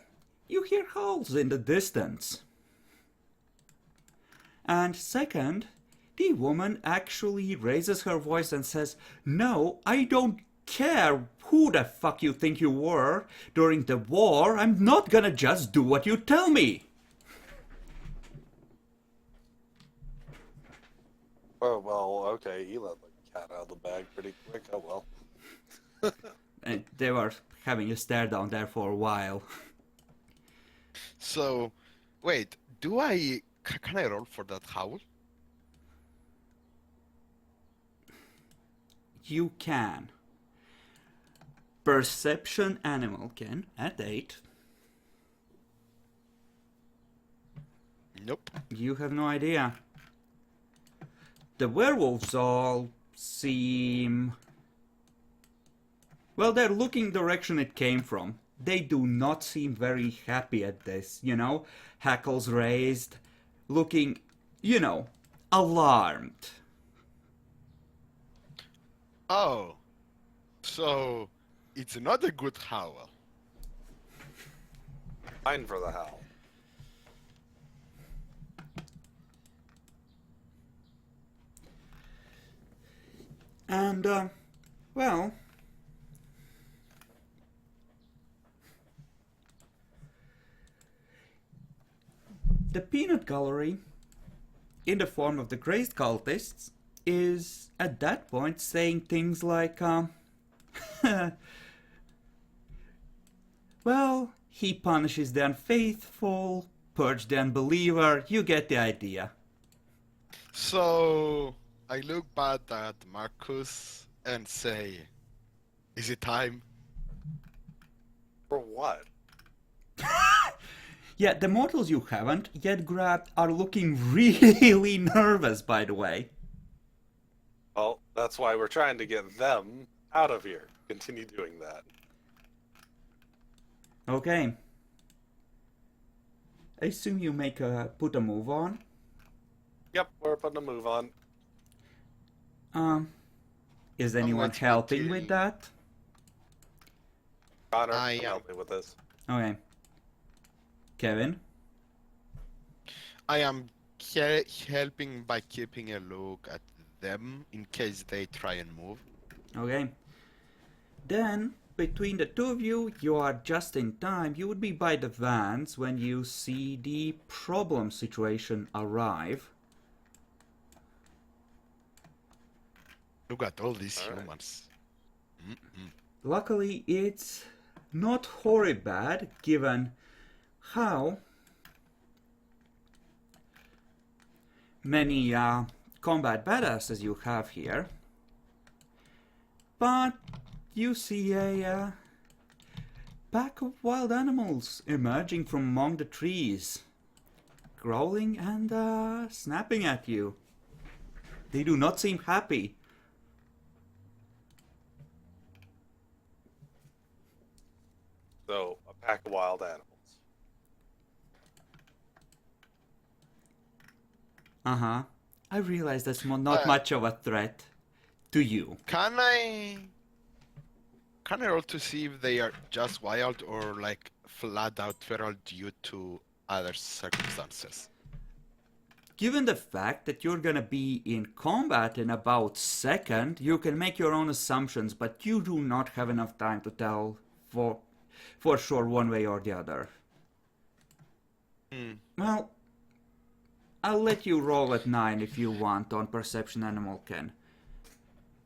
Speaker 1: you hear howls in the distance. And second, the woman actually raises her voice and says, "No, I don't care who the fuck you think you were during the war. I'm not gonna just do what you tell me."
Speaker 2: Oh, well, okay, he let the cat out of the bag pretty quick. Oh, well.
Speaker 1: And they were having a stare down there for a while.
Speaker 3: So, wait, can I roll for that howl?
Speaker 1: You can. Perception animal can at 8.
Speaker 3: Nope.
Speaker 1: You have no idea. The werewolves all seem... Well, they're looking direction it came from. They do not seem very happy at this, Hackles raised, looking, alarmed.
Speaker 3: Oh, so it's not a good howl.
Speaker 2: Fine for the howl.
Speaker 1: And, well... The peanut gallery, in the form of the crazed cultists, is at that point saying things like, well, he punishes the unfaithful, purges the unbeliever, you get the idea.
Speaker 3: So I look back at Marcus and say, "Is it time?"
Speaker 2: For what?
Speaker 1: Yeah, the mortals you haven't yet grabbed are looking really nervous, by the way.
Speaker 2: Well, that's why we're trying to get them out of here. Continue doing that.
Speaker 1: Okay. I assume you put a move on.
Speaker 2: Yep, we're putting a move on.
Speaker 1: Is anyone
Speaker 3: let's
Speaker 1: helping
Speaker 3: begin.
Speaker 1: with that?
Speaker 2: Connor,
Speaker 3: I
Speaker 2: come
Speaker 3: am.
Speaker 2: help me with this.
Speaker 1: Okay. Kevin?
Speaker 3: I am helping by keeping a look at them in case they try and move.
Speaker 1: Okay. Then, between the two of you, you are just in time. You would be by the vans when you see the problem situation arrive.
Speaker 3: Look at all these
Speaker 2: All right.
Speaker 3: humans. Mm-mm.
Speaker 1: Luckily, it's not horribly bad, given how many combat badasses you have here. But you see a pack of wild animals emerging from among the trees, growling and snapping at you. They do not seem happy.
Speaker 2: So, a pack of wild animals.
Speaker 1: Uh-huh. I realize that's not much of a threat to you.
Speaker 3: Can I roll to see if they are just wild or like flat out feral due to other circumstances?
Speaker 1: Given the fact that you're gonna be in combat in about second, you can make your own assumptions, but you do not have enough time to tell for sure one way or the other. Well, I'll let you roll at 9 if you want on Perception Animal Ken.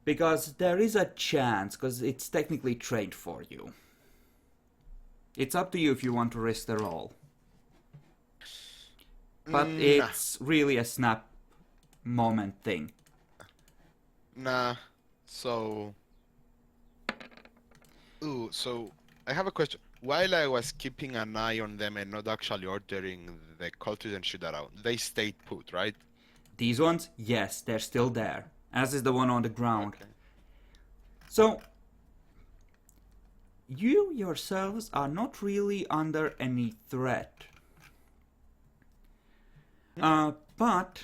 Speaker 1: Because there is a chance, because it's technically trained for you. It's up to you if you want to risk the roll. But it's really a snap moment thing.
Speaker 3: Nah. So. So I have a question. While I was keeping an eye on them and not actually ordering the cultists and shit around, they stayed put, right?
Speaker 1: These ones, yes, they're still there. As is the one on the ground.
Speaker 3: Okay.
Speaker 1: So, you yourselves are not really under any threat. But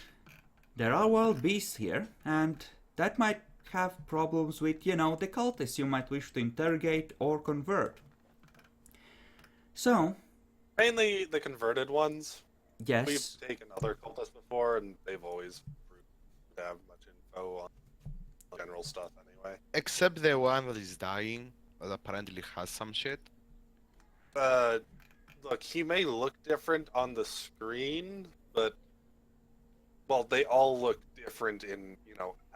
Speaker 1: there are wild beasts here, and that might have problems with, the cultists you might wish to interrogate or convert. So,
Speaker 2: Mainly the converted ones.
Speaker 1: yes,
Speaker 2: We've taken other cultists before, and they've always proved to have much info on general stuff anyway.
Speaker 3: Except the one that is dying, that apparently has some shit.
Speaker 2: Look, he may look different on the screen, but well, they all look different in,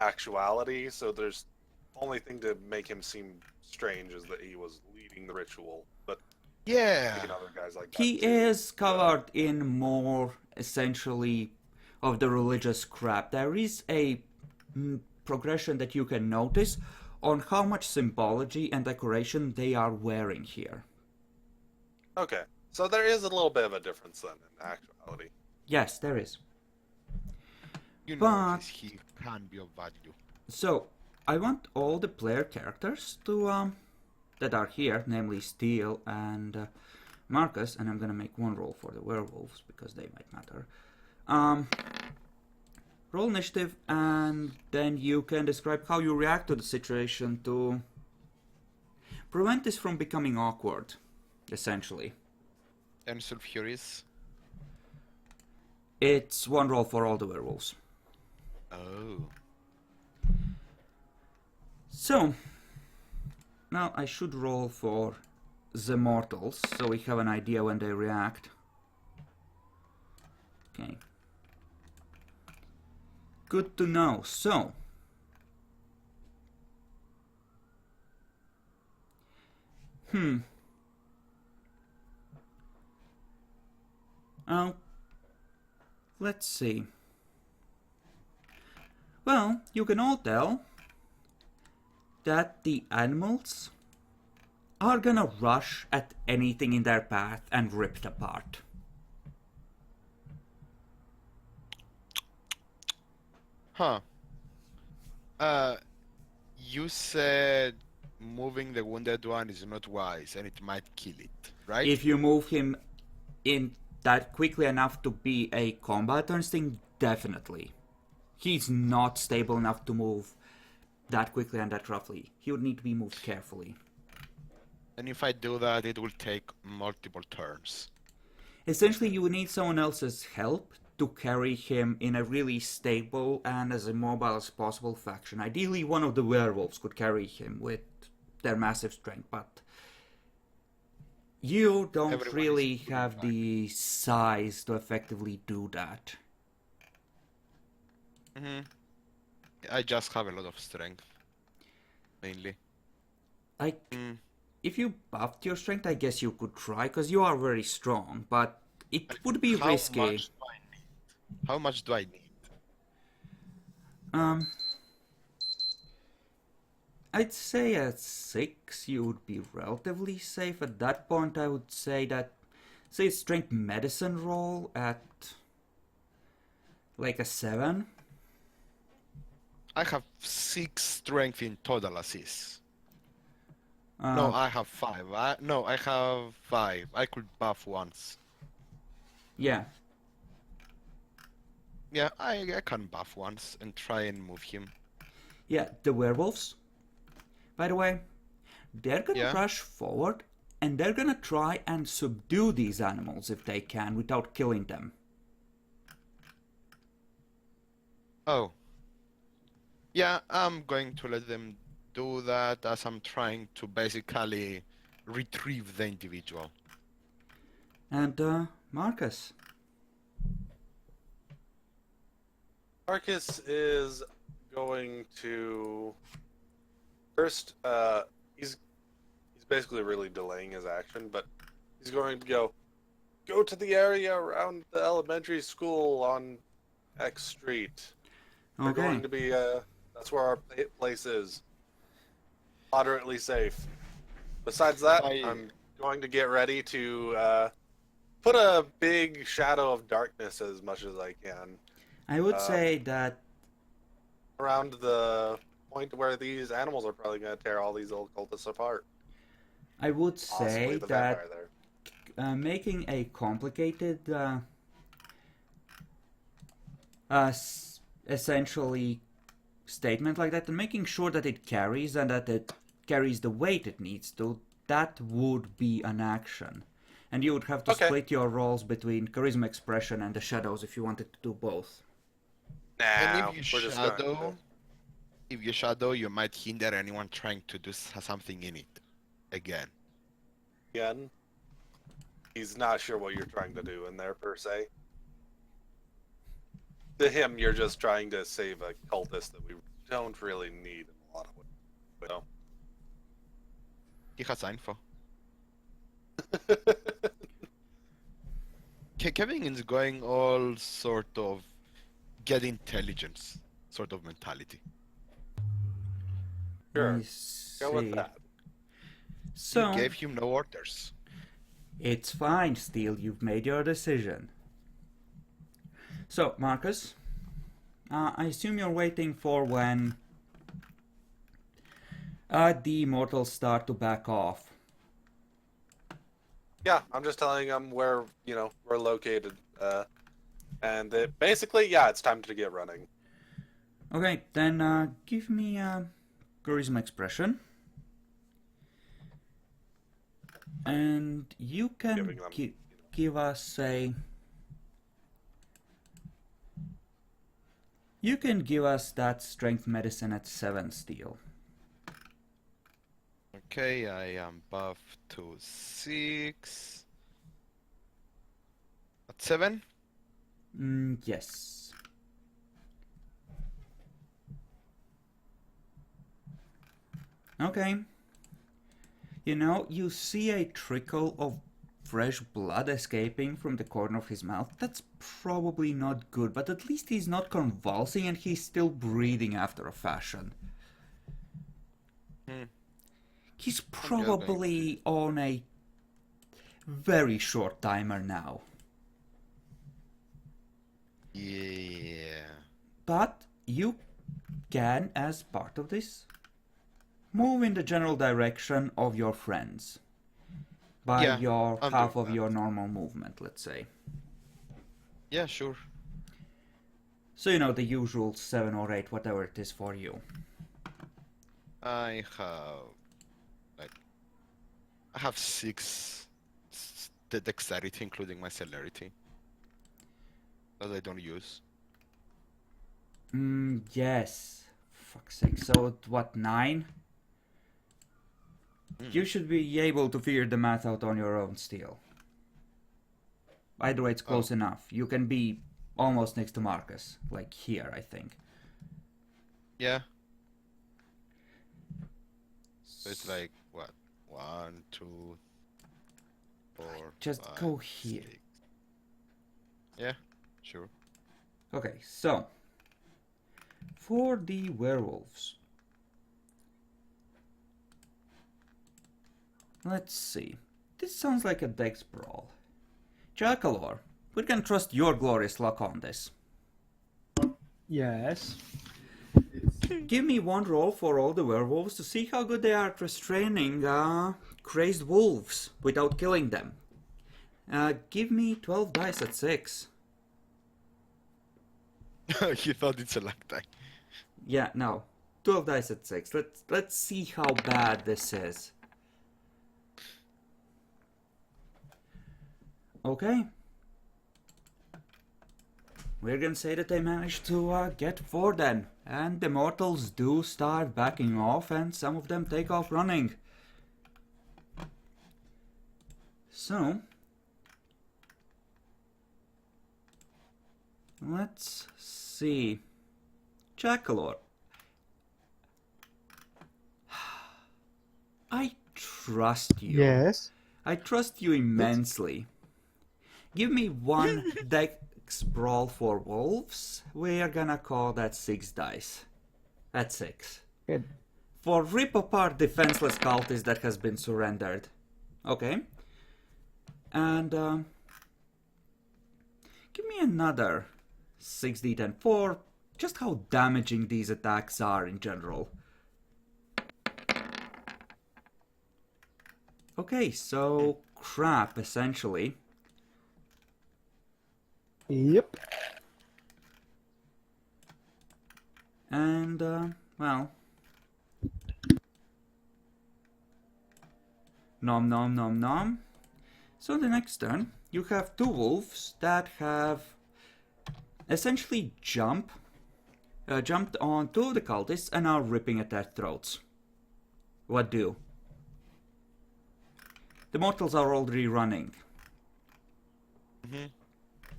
Speaker 2: actuality, so there's only thing to make him seem strange is that he was leading the ritual, but
Speaker 3: Yeah.
Speaker 2: taking other guys like that
Speaker 1: he
Speaker 2: too.
Speaker 1: is covered in more, essentially, of the religious crap. There is a progression that you can notice on how much symbology and decoration they are wearing here.
Speaker 2: Okay, so there is a little bit of a difference then in actuality.
Speaker 1: Yes, there is.
Speaker 3: You
Speaker 1: But-
Speaker 3: notice he can be of value.
Speaker 1: So, I want all the player characters to that are here, namely Steel and Marcus, and I'm gonna make one roll for the werewolves because they might matter. Roll initiative, and then you can describe how you react to the situation to prevent this from becoming awkward, essentially.
Speaker 3: And sulfuris.
Speaker 1: It's one roll for all the werewolves.
Speaker 3: Oh.
Speaker 1: So, now I should roll for the mortals, so we have an idea when they react. Okay. Good to know. So, let's see. Well, you can all tell that the animals are gonna rush at anything in their path and rip it apart.
Speaker 3: Huh. You said moving the wounded one is not wise and it might kill it, right?
Speaker 1: If you move him in that quickly enough to be a combat instinct, definitely. He's not stable enough to move that quickly and that roughly. He would need to be moved carefully.
Speaker 3: And if I do that, it will take multiple turns.
Speaker 1: Essentially, you would need someone else's help to carry him in a really stable and as immobile as possible fashion. Ideally, one of the werewolves could carry him with their massive strength, but you don't
Speaker 3: Everyone
Speaker 1: really
Speaker 3: is pulling
Speaker 1: have
Speaker 3: back.
Speaker 1: the size to effectively do that.
Speaker 3: I just have a lot of strength. Mainly.
Speaker 1: Like,
Speaker 3: Mm.
Speaker 1: if you buffed your strength, I guess you could try, because you are very strong, but it would be
Speaker 3: How
Speaker 1: risky.
Speaker 3: much do I need? How much do I need?
Speaker 1: I'd say at 6 you would be relatively safe. At that point, I would say that, say, strength medicine roll at like a 7.
Speaker 3: I have 6 strength in total assists.
Speaker 1: Uh,
Speaker 3: No, I have 5. I have 5. I could buff once.
Speaker 1: yeah.
Speaker 3: Yeah, I can buff once and try and move him.
Speaker 1: Yeah, the werewolves, by the way, they're gonna
Speaker 3: Yeah.
Speaker 1: rush forward and they're gonna try and subdue these animals if they can without killing them.
Speaker 3: Oh. Yeah, I'm going to let them do that as I'm trying to basically retrieve the individual.
Speaker 1: And, Marcus.
Speaker 2: Marcus is going to first. He's basically really delaying his action, but he's going to go to the area around the elementary school on X Street. We're
Speaker 1: Okay.
Speaker 2: going to be that's where our place is. Moderately safe. Besides that, I'm going to get ready to put a big shadow of darkness as much as I can
Speaker 1: I would say that
Speaker 2: around the point where these animals are probably going to tear all these old cultists apart.
Speaker 1: I would
Speaker 2: Possibly
Speaker 1: say
Speaker 2: the
Speaker 1: that
Speaker 2: vampire there.
Speaker 1: making a complicated, essentially statement like that, and making sure that it carries and that it carries the weight it needs to, that would be an action. And you would have to
Speaker 2: Okay.
Speaker 1: split your roles between charisma expression and the shadows if you wanted to do both.
Speaker 3: And
Speaker 2: Now,
Speaker 3: if you
Speaker 2: we're just going to...
Speaker 3: if you shadow, you might hinder anyone trying to do something in it. Again.
Speaker 2: Again, he's not sure what you're trying to do in there, per se. To him, you're just trying to save a cultist that we don't really need in a lot of ways. So.
Speaker 3: He has info. Kevin is going all sort of get intelligence sort of mentality.
Speaker 2: Sure.
Speaker 1: I
Speaker 2: Go with
Speaker 1: see.
Speaker 2: that.
Speaker 1: So,
Speaker 3: You gave him no orders.
Speaker 1: it's fine, Steel. You've made your decision. So, Marcus, I assume you're waiting for when the immortals start to back off.
Speaker 2: Yeah, I'm just telling them where, we're located. And basically, yeah, it's time to get running.
Speaker 1: Okay, then give me a charisma expression. And you can
Speaker 2: Giving them,
Speaker 1: give us a... You can give us that strength medicine at 7 Steel.
Speaker 3: Okay, I am buffed to 6. At 7?
Speaker 1: Yes. Okay. You see a trickle of fresh blood escaping from the corner of his mouth. That's probably not good, but at least he's not convulsing and he's still breathing after a fashion. He's probably on a very short timer now.
Speaker 3: Yeah.
Speaker 1: But you can, as part of this, move in the general direction of your friends. By
Speaker 3: Yeah,
Speaker 1: your
Speaker 3: I'm
Speaker 1: half
Speaker 3: doing
Speaker 1: of
Speaker 3: that.
Speaker 1: your normal movement, let's say.
Speaker 3: Yeah, sure.
Speaker 1: So, the usual 7 or 8, whatever it is for you.
Speaker 3: I have 6 the dexterity, including my celerity, that I don't use.
Speaker 1: Yes. Fuck's sake. So, what, 9? You should be able to figure the math out on your own still. Either way, it's close enough. You can be almost next to Marcus. Like here, I think.
Speaker 3: Yeah. So it's like, what? 1, 2, 4,
Speaker 1: Just
Speaker 3: 5,
Speaker 1: go here.
Speaker 3: 6. Yeah, sure.
Speaker 1: Okay, so. For the werewolves. Let's see. This sounds like a dex brawl. Jackalor, we can trust your glorious luck on this.
Speaker 5: Yes.
Speaker 1: Give me one roll for all the werewolves to see how good they are at restraining crazed wolves without killing them. Give me 12 dice at 6.
Speaker 3: You thought it's a luck die.
Speaker 1: Yeah, no. 12 dice at 6. Let's see how bad this is. Okay. We're gonna say that they managed to get 4 then. And the mortals do start backing off and some of them take off running. So, let's see. Jackalor. I trust you.
Speaker 5: Yes.
Speaker 1: I trust you immensely. Give me one dex brawl for wolves. We are gonna call that 6 dice. At 6.
Speaker 5: Good.
Speaker 1: For rip apart defenseless cultist that has been surrendered. Okay. And give me another 6d10 for just how damaging these attacks are in general. Okay, so crap essentially.
Speaker 5: Yep.
Speaker 1: And well, nom nom nom nom. So the next turn, you have 2 wolves that have essentially jumped on 2 of the cultists and are ripping at their throats. What do? The mortals are already running.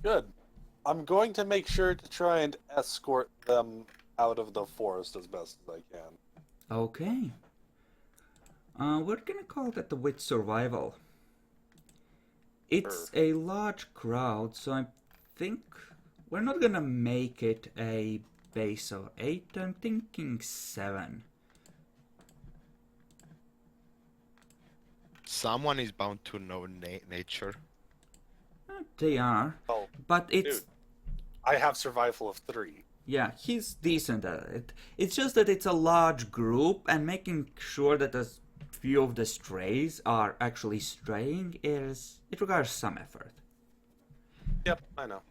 Speaker 2: Good. I'm going to make sure to try and escort them out of the forest as best as I can.
Speaker 1: Okay. We're gonna call that the witch survival. It's a large crowd, so I think we're not gonna make it a base of 8. I'm thinking 7.
Speaker 3: Someone is bound to know nature.
Speaker 1: They are,
Speaker 2: Oh,
Speaker 1: but it's
Speaker 2: dude. I have survival of 3.
Speaker 1: yeah, he's decent at it. It's just that it's a large group, and making sure that a few of the strays are actually straying it requires some effort.
Speaker 2: Yep, I know.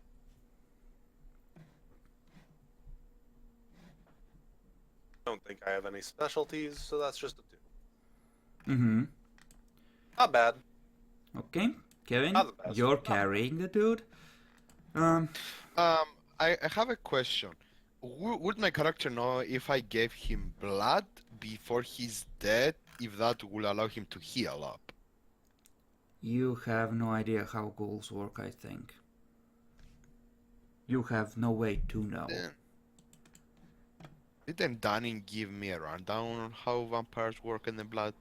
Speaker 2: Don't think I have any specialties, so that's just a 2.
Speaker 1: Mm-hmm.
Speaker 2: Not bad.
Speaker 1: Okay, Kevin,
Speaker 2: Not the best.
Speaker 1: you're carrying the dude.
Speaker 3: I have a question. Would my character know if I gave him blood before he's dead, if that will allow him to heal up?
Speaker 1: You have no idea how ghouls work, I think. You have no way to know.
Speaker 3: Didn't Danny give me a rundown on how vampires work in the blood?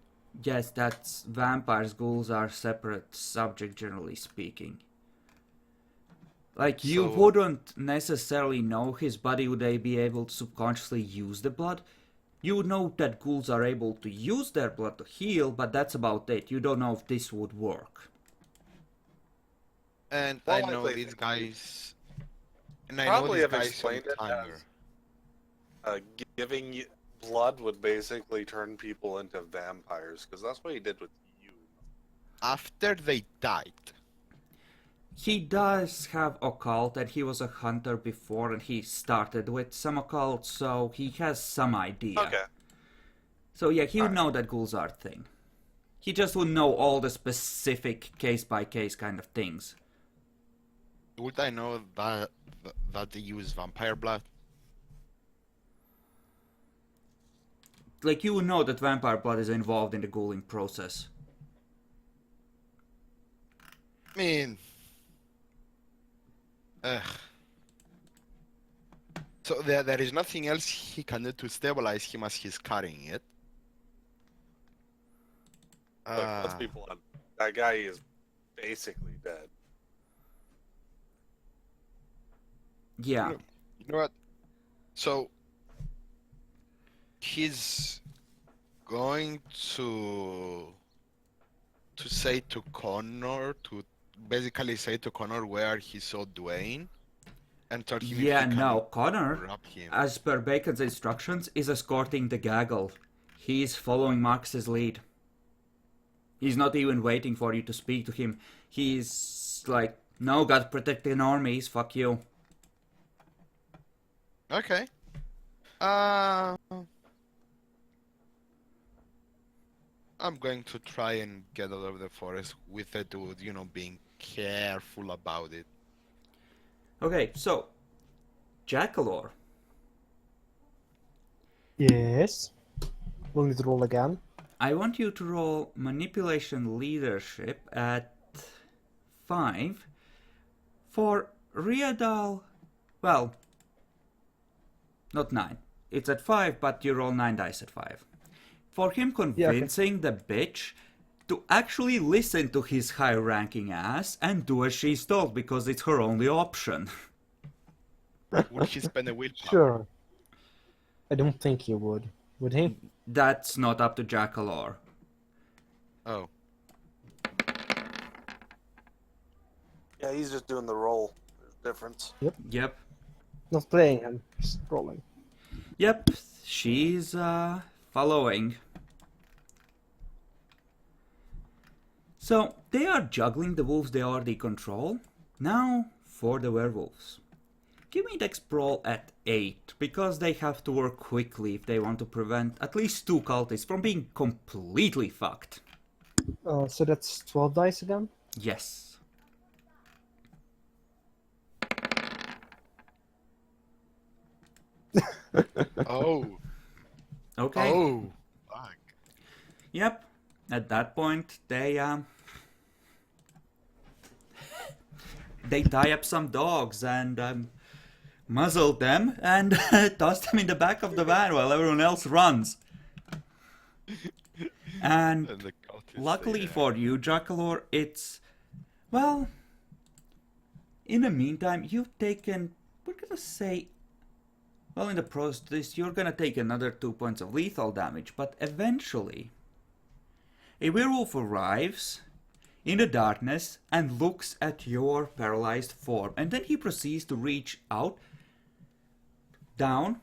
Speaker 1: Yes, that's vampires, ghouls are separate subject, generally speaking. Like, you
Speaker 3: So-
Speaker 1: wouldn't necessarily know his body would they be able to subconsciously use the blood. You would know that ghouls are able to use their blood to heal, but that's about it. You don't know if this would work.
Speaker 3: And
Speaker 2: Well,
Speaker 3: I
Speaker 2: I
Speaker 3: know
Speaker 2: think
Speaker 3: these
Speaker 2: they-
Speaker 3: guys. And I know
Speaker 2: Probably
Speaker 3: these
Speaker 2: have
Speaker 3: guys
Speaker 2: explained
Speaker 3: on
Speaker 2: it
Speaker 3: timer.
Speaker 2: as giving blood would basically turn people into vampires, because that's what he did with you.
Speaker 3: After they died.
Speaker 1: He does have occult, and he was a hunter before, and he started with some occult, so he has some idea.
Speaker 2: Okay.
Speaker 1: So yeah, he would
Speaker 2: Alright.
Speaker 1: know that ghouls are a thing. He just would know all the specific case-by-case kind of things.
Speaker 3: Would I know that they use vampire blood?
Speaker 1: Like, you would know that vampire blood is involved in the ghouling process.
Speaker 3: I mean, ugh. So there is nothing else he can do to stabilize him as he's carrying it.
Speaker 2: Look, let's be blunt. That guy is basically dead.
Speaker 1: Yeah.
Speaker 3: You know what? So he's going to to say to Connor to basically say to Connor where he saw Dwayne and tell him if
Speaker 1: Yeah,
Speaker 3: he can
Speaker 1: no, Connor,
Speaker 3: grab him?
Speaker 1: as per Bacon's instructions, is escorting the gaggle. He's following Marx's lead. He's not even waiting for you to speak to him. He's like, no, gotta protect the normies, fuck you.
Speaker 3: Okay. Uh, I'm going to try and get out of the forest with the dude, being careful about it.
Speaker 1: Okay, so, Jackalor.
Speaker 5: Yes. We'll need to roll again.
Speaker 1: I want you to roll manipulation leadership at 5 for Riadal. Well, not 9. It's at 5, but you roll 9 dice at 5. For him convincing the bitch to actually listen to his high-ranking ass and do as she's told because it's her only option.
Speaker 3: Would he spend a willpower?
Speaker 5: Sure. I don't think he would. Would he?
Speaker 1: That's not up to Jackalor.
Speaker 3: Oh.
Speaker 2: Yeah, he's just doing the roll. There's a difference.
Speaker 1: Yep.
Speaker 5: Not playing him, just rolling.
Speaker 1: Yep, she's following. So, they are juggling the wolves they already control. Now, for the werewolves. Give me Dex Brawl at 8, because they have to work quickly if they want to prevent at least 2 cultists from being completely fucked.
Speaker 5: So that's 12 dice again?
Speaker 1: Yes.
Speaker 3: Oh.
Speaker 1: Okay.
Speaker 3: Oh. Fuck.
Speaker 1: Yep. At that point, they they tie up some dogs and muzzle them and toss them in the back of the van while everyone else runs. And
Speaker 3: And the cultists,
Speaker 1: luckily
Speaker 3: yeah.
Speaker 1: for you, Jackalor, it's, well, in the meantime, you've taken, we're gonna say, well, in the process, you're gonna take another 2 points of lethal damage, but eventually, a werewolf arrives in the darkness and looks at your paralyzed form, and then he proceeds to reach out, down,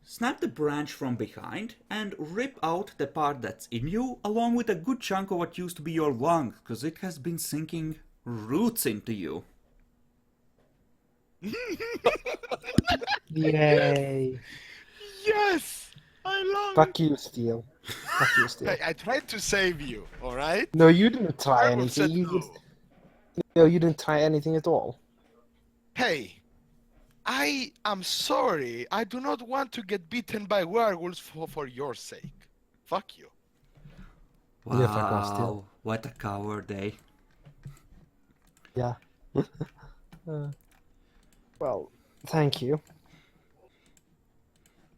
Speaker 1: snap the branch from behind, and rip out the part that's in you, along with a good chunk of what used to be your lung, because it has been sinking roots into you.
Speaker 5: Yay.
Speaker 3: Yes! I love
Speaker 5: Fuck you, Steel. Fuck you, Steel.
Speaker 3: it. I tried to save you, alright?
Speaker 5: No, you didn't try
Speaker 3: Werewolf said
Speaker 5: anything.
Speaker 3: no.
Speaker 5: No, you didn't try anything at all.
Speaker 3: Hey, I am sorry. I do not want to get beaten by werewolves for your sake. Fuck you.
Speaker 5: Yeah, fuck off,
Speaker 1: Wow,
Speaker 5: Steel.
Speaker 1: what a coward, eh?
Speaker 5: Yeah. Well, thank you.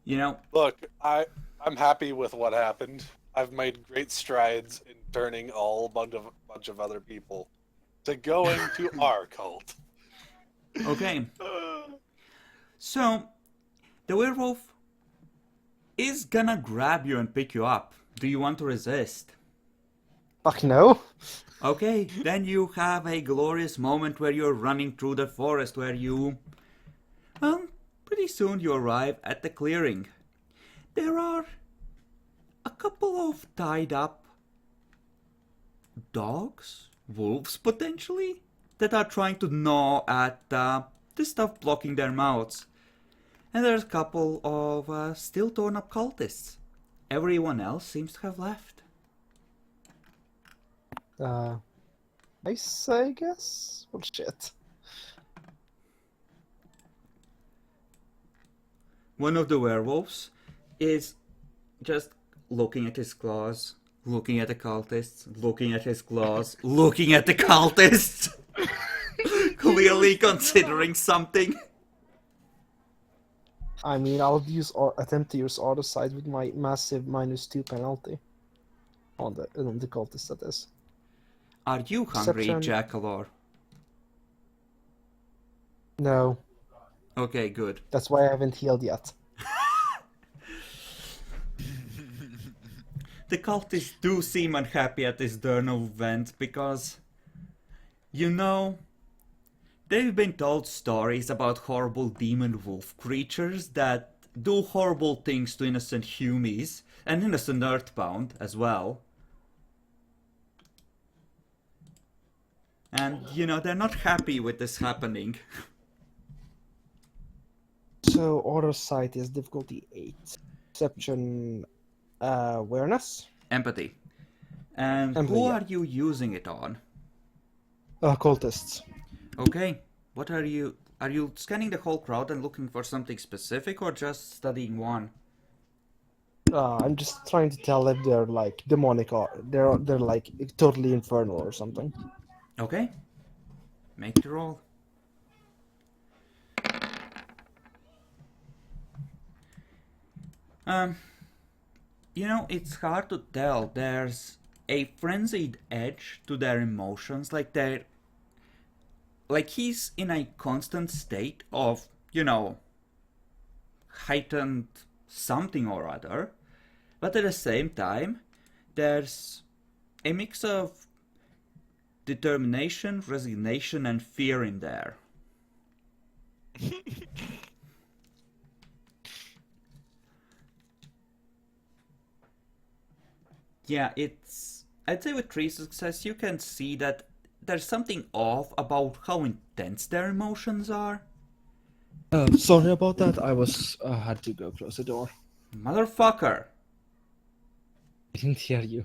Speaker 1: You know,
Speaker 2: Look, I'm happy with what happened. I've made great strides in turning all bunch of other people to going to our cult.
Speaker 1: okay. So, the werewolf is gonna grab you and pick you up. Do you want to resist?
Speaker 5: Fuck no.
Speaker 1: Okay, then you have a glorious moment where you're running through the forest where you... Well, pretty soon you arrive at the clearing. There are a couple of tied up dogs, wolves potentially, that are trying to gnaw at the stuff blocking their mouths. And there's a couple of still torn up cultists. Everyone else seems to have left.
Speaker 5: Nice, I guess. Well, shit.
Speaker 1: One of the werewolves is just looking at his claws, looking at the cultists, looking at his claws, looking at the cultists. Clearly considering something.
Speaker 5: I mean, I'll attempt to use auto side with my massive -2 penalty on the cultist, that is.
Speaker 1: Are you hungry,
Speaker 5: Perception.
Speaker 1: Jackalor?
Speaker 5: No,
Speaker 1: Okay, good.
Speaker 5: that's why I haven't healed yet.
Speaker 1: the cultists do seem unhappy at this turn of events because, you know, they've been told stories about horrible demon wolf creatures that do horrible things to innocent humies and innocent earthbound as well. And, you know, they're not happy with this happening.
Speaker 5: So auto sight is difficulty 8. Perception, awareness.
Speaker 1: Empathy. And
Speaker 5: Empathy,
Speaker 1: who
Speaker 5: yeah.
Speaker 1: are you using it on?
Speaker 5: Cultists.
Speaker 1: Okay, what are you scanning the whole crowd and looking for something specific or just studying one?
Speaker 5: I'm just trying to tell if they're like demonic or they're like totally infernal or something.
Speaker 1: Okay, make the roll. You know, it's hard to tell. There's a frenzied edge to their emotions, like he's in a constant state of, you know, heightened something or other, but at the same time, there's a mix of determination, resignation, and fear in there. Yeah, I'd say with 3 success, you can see that there's something off about how intense their emotions are.
Speaker 5: Sorry about that. I was had to go close the door.
Speaker 1: Motherfucker!
Speaker 5: I didn't hear you.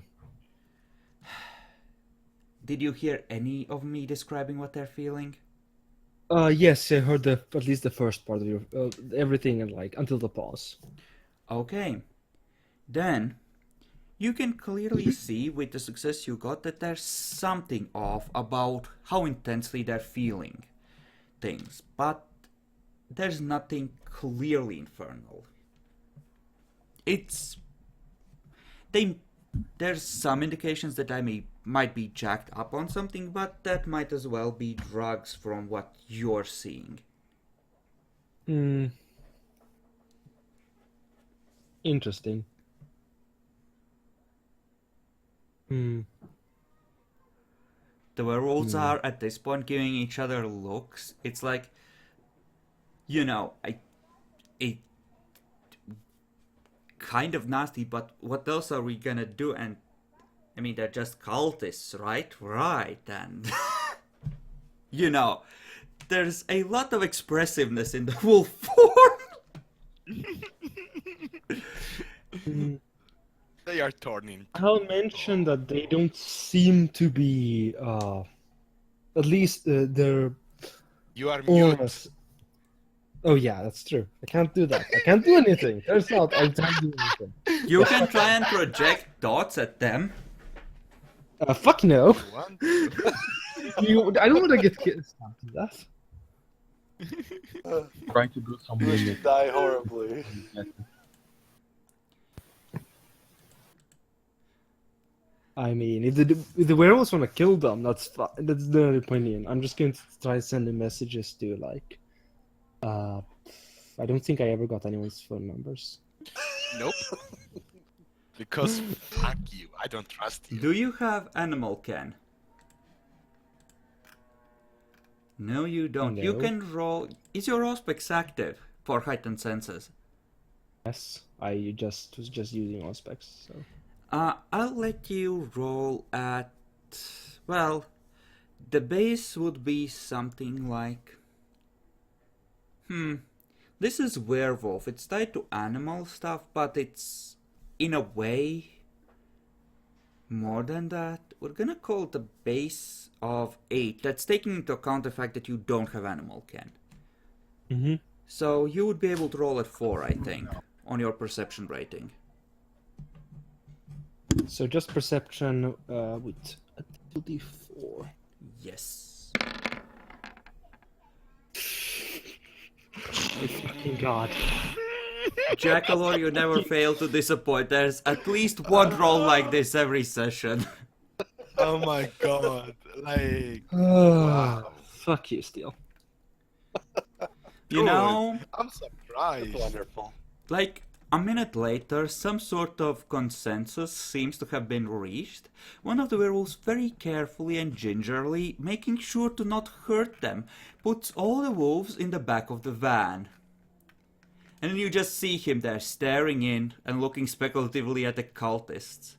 Speaker 1: Did you hear any of me describing what they're feeling?
Speaker 5: Yes, I heard at least the first part of your everything and like until the pause.
Speaker 1: Okay. Then, you can clearly see with the success you got that there's something off about how intensely they're feeling things, but there's nothing clearly infernal. There's some indications that I might be jacked up on something, but that might as well be drugs from what you're seeing.
Speaker 5: Interesting.
Speaker 1: The werewolves are at this point giving each other looks. It's like, you know, it kind of nasty, but what else are we gonna do? And I mean, they're just cultists, right? Right, and you know, there's a lot of expressiveness in the wolf form.
Speaker 3: They are turning.
Speaker 5: I'll mention that they don't seem to be, at least their
Speaker 3: You are mute.
Speaker 5: auras. Oh yeah, that's true. I can't do that. I can't do anything. Turns out I can't do anything.
Speaker 1: You can try and project thoughts at them.
Speaker 5: Fuck no.
Speaker 3: One.
Speaker 5: I don't want to get stabbed to that.
Speaker 6: Trying to do some
Speaker 2: You
Speaker 6: limit.
Speaker 2: should die horribly.
Speaker 5: I mean, if the werewolves want to kill them, that's fine. That's their opinion. I'm just going to try sending messages to like, I don't think I ever got anyone's phone numbers.
Speaker 3: Nope. Because fuck you, I don't trust you.
Speaker 1: Do you have animal can? No, you don't. You
Speaker 5: No.
Speaker 1: can roll. Is your Auspex active for heightened senses?
Speaker 5: Yes, I was just using aspects. So
Speaker 1: I'll let you roll at. Well, the base would be something like. This is werewolf. It's tied to animal stuff, but it's in a way more than that. We're gonna call it the base of 8. That's taking into account the fact that you don't have animal can.
Speaker 5: Mhm.
Speaker 1: So you would be able to roll at 4, I think, on your perception rating.
Speaker 5: So just perception with a d4.
Speaker 1: Yes.
Speaker 5: Oh fucking god.
Speaker 1: Jackalor, you never fail to disappoint. There's at least one roll like this every session.
Speaker 3: Oh my god. Like,
Speaker 5: Wow. Fuck you, Steel.
Speaker 1: You know,
Speaker 3: I'm surprised.
Speaker 2: Wonderful.
Speaker 1: like, A minute later, some sort of consensus seems to have been reached. One of the werewolves, very carefully and gingerly, making sure to not hurt them, puts all the wolves in the back of the van. And then you just see him there staring in and looking speculatively at the cultists.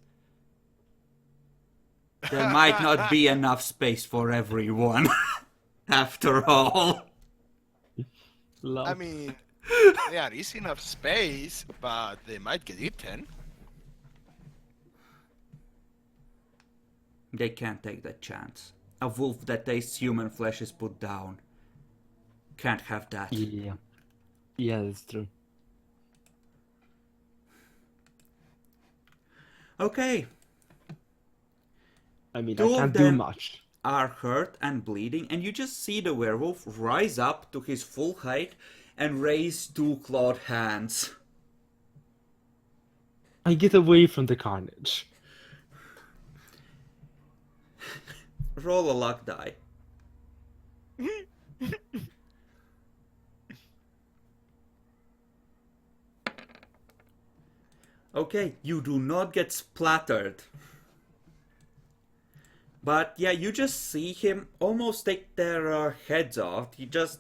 Speaker 1: There might not be enough space for everyone, after all.
Speaker 3: I mean, there is enough space, but they might get eaten.
Speaker 1: They can't take that chance. A wolf that tastes human flesh is put down. Can't have that.
Speaker 5: Yeah. Yeah, that's true.
Speaker 1: Okay,
Speaker 5: I mean,
Speaker 1: Two
Speaker 5: I
Speaker 1: of
Speaker 5: can't do
Speaker 1: them-
Speaker 5: much.
Speaker 1: are hurt and bleeding, and you just see the werewolf rise up to his full height and raise two clawed hands.
Speaker 5: I get away from the carnage.
Speaker 1: Roll a luck die. Okay, you do not get splattered. But yeah, you just see him almost take their heads off. He just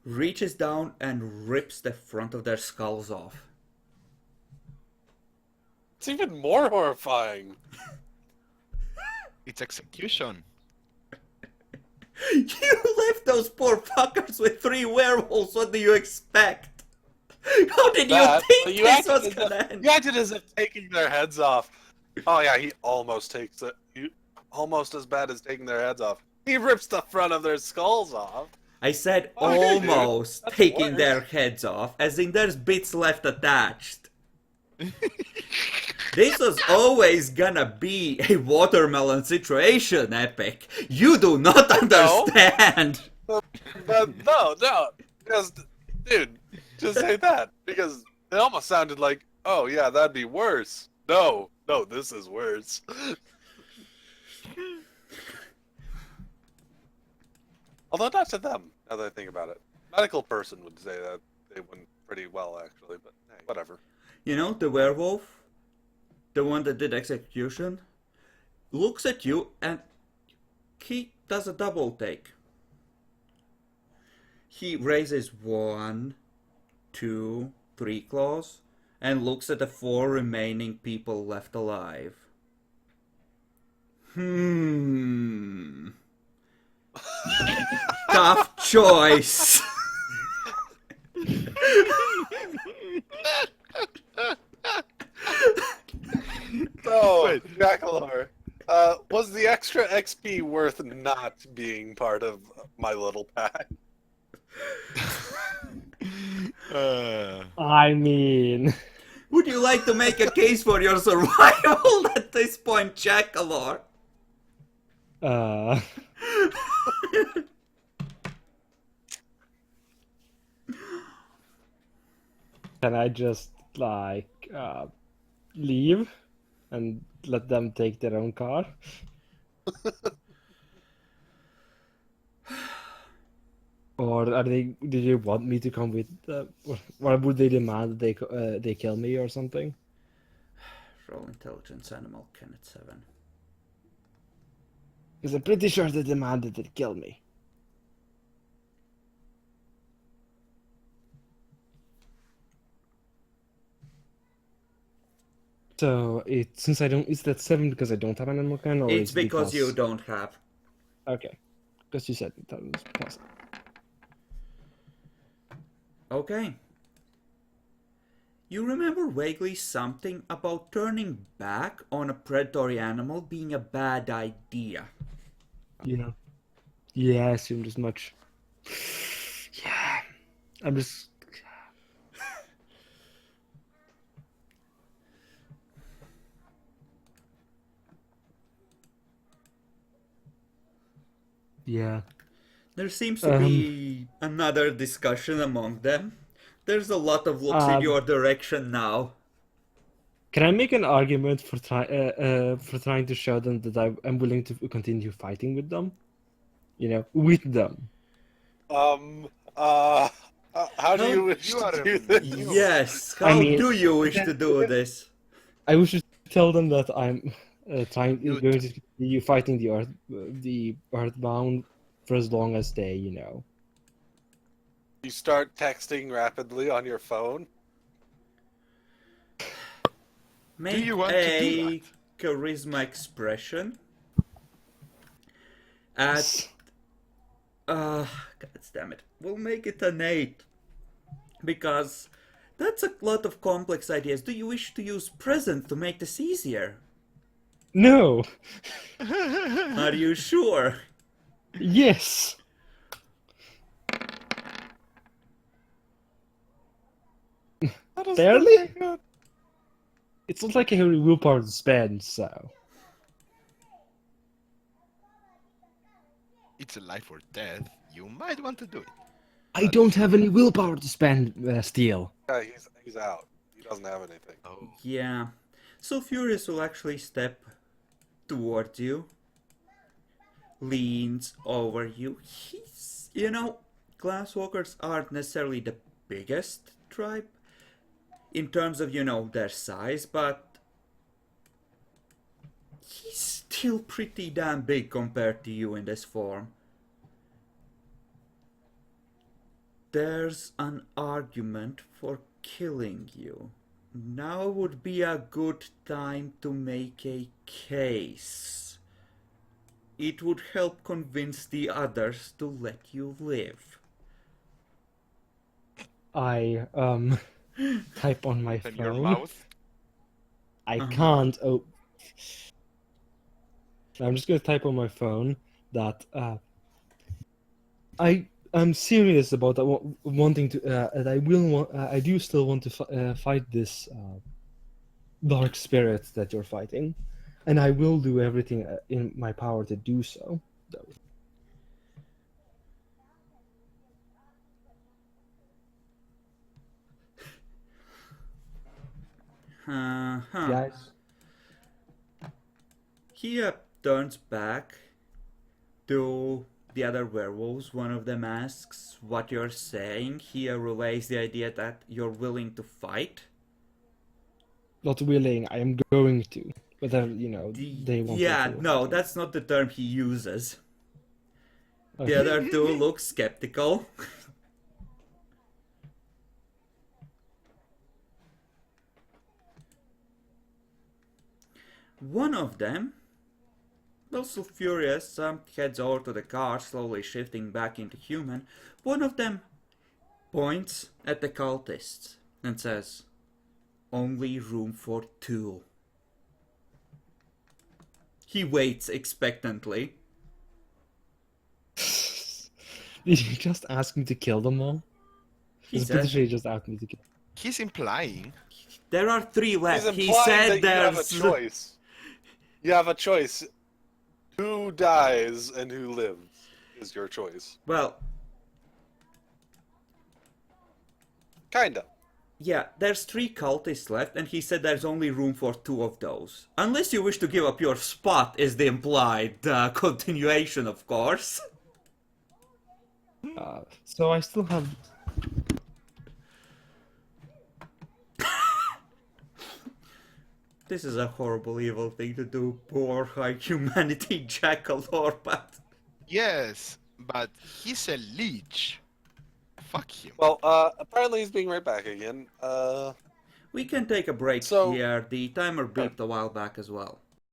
Speaker 1: reaches down and rips the front of their skulls off.
Speaker 2: It's even more horrifying.
Speaker 3: It's execution.
Speaker 1: You left those poor fuckers with 3 werewolves. What do you expect? How did
Speaker 2: That,
Speaker 1: you think
Speaker 2: but
Speaker 1: this was
Speaker 2: acted
Speaker 1: gonna
Speaker 2: as if-
Speaker 1: end?
Speaker 2: You acted as if taking their heads off. Oh yeah, he almost takes it. Almost as bad as taking their heads off. He rips the front of their skulls off.
Speaker 1: I said
Speaker 2: Okay, dude.
Speaker 1: almost
Speaker 2: That's
Speaker 1: taking
Speaker 2: worse.
Speaker 1: their heads off, as in there's bits left attached. This was always gonna be a watermelon situation, Epic. You do not understand.
Speaker 2: But no, because, dude, just say that. Because it almost sounded like, oh yeah, that'd be worse. No, this is worse. Although not to them, now that I think about it. Medical person would say that they went pretty well, actually, but hey, whatever.
Speaker 1: You know, the werewolf, the one that did execution, looks at you and he does a double take. He raises 1, 2, 3 claws and looks at the 4 remaining people left alive. Tough choice.
Speaker 2: So, Jackalore, was the extra XP worth not being part of my little pack?
Speaker 5: I mean,
Speaker 1: Would you like to make a case for your survival at this point, Jackalore?
Speaker 5: uh, can I just like leave and let them take their own car? Or are they? Did you want me to come with? Why would they demand that they kill me or something?
Speaker 1: Roll intelligence animal, Kenneth 7.
Speaker 5: Because I'm pretty sure they demanded they kill me. So since I don't, is that 7 because I don't have an animal can, or
Speaker 1: It's
Speaker 5: is
Speaker 1: because you don't have.
Speaker 5: Okay, because you said that was possible.
Speaker 1: Okay. You remember vaguely something about turning back on a predatory animal being a bad idea.
Speaker 5: Yeah. Yeah, I assumed as much. Yeah. I'm just. Yeah.
Speaker 1: There seems to be another discussion among them. There's a lot of looks in your direction now.
Speaker 5: Can I make an argument for trying to show them that I'm willing to continue fighting with them? You know, with them.
Speaker 2: How do you wish
Speaker 3: You
Speaker 2: to
Speaker 3: are
Speaker 2: do
Speaker 3: a
Speaker 2: this?
Speaker 3: mule.
Speaker 1: Yes,
Speaker 5: I
Speaker 1: how
Speaker 5: mean-
Speaker 1: do you wish to do this?
Speaker 5: I wish to tell them that I'm
Speaker 3: You-
Speaker 5: going to continue fighting the Earthbound for as long as they, you know.
Speaker 2: You start texting rapidly on your phone.
Speaker 1: Make
Speaker 3: you want to do
Speaker 1: a charisma expression at God damn it. We'll make it an 8. Because that's a lot of complex ideas. Do you wish to use present to make this easier?
Speaker 5: No.
Speaker 1: Are you sure?
Speaker 5: Yes. Barely. It's not like I have any willpower to spend, so.
Speaker 3: It's a life or death. You might want to do it.
Speaker 5: I don't have any willpower to spend, Steel.
Speaker 2: Yeah, he's out. He doesn't have anything.
Speaker 3: Oh.
Speaker 1: Yeah. So Furious will actually step towards you. Leans over you. He's, Glasswalkers aren't necessarily the biggest tribe in terms of, their size, but he's still pretty damn big compared to you in this form. There's an argument for killing you. Now would be a good time to make a case. It would help convince the others to let you live.
Speaker 5: I type on my
Speaker 3: In your
Speaker 5: phone.
Speaker 3: mouth.
Speaker 5: I can't. Oh, I'm just gonna type on my phone that I'm serious about that, wanting to. And I will want. I do still want to fight this dark spirit that you're fighting, and I will do everything in my power to do so. Though. Guys.
Speaker 1: He turns back to the other werewolves. One of them asks what you're saying. He relays the idea that you're willing to fight.
Speaker 5: Not willing, I am going to. But then, they want
Speaker 1: Yeah,
Speaker 5: to.
Speaker 1: no, that's not the term he uses.
Speaker 5: Okay.
Speaker 1: The other two look skeptical. One of them, also furious, heads over to the car, slowly shifting back into human. One of them points at the cultists and says, "Only room for 2." He waits expectantly.
Speaker 5: Did you just ask me to kill them all?
Speaker 1: He
Speaker 5: It's
Speaker 1: said,
Speaker 5: pretty sure you just asked me to kill.
Speaker 3: He's implying.
Speaker 1: "There are 3
Speaker 2: He's
Speaker 1: left."
Speaker 2: implying
Speaker 1: He said
Speaker 2: that you have a
Speaker 1: there's...
Speaker 2: choice. You have a choice. Who dies and who lives is your choice.
Speaker 1: Well,
Speaker 2: Kinda.
Speaker 1: yeah, there's 3 cultists left, and he said there's only room for 2 of those. Unless you wish to give up your spot, is the implied continuation, of course.
Speaker 5: So I still have.
Speaker 1: This is a horrible, evil thing to do, poor high humanity Jackal but...
Speaker 3: Yes, but he's a leech. Fuck him.
Speaker 2: Well, apparently he's being right back again.
Speaker 1: We can take a break
Speaker 2: So-
Speaker 1: here. The timer beeped a while back as well.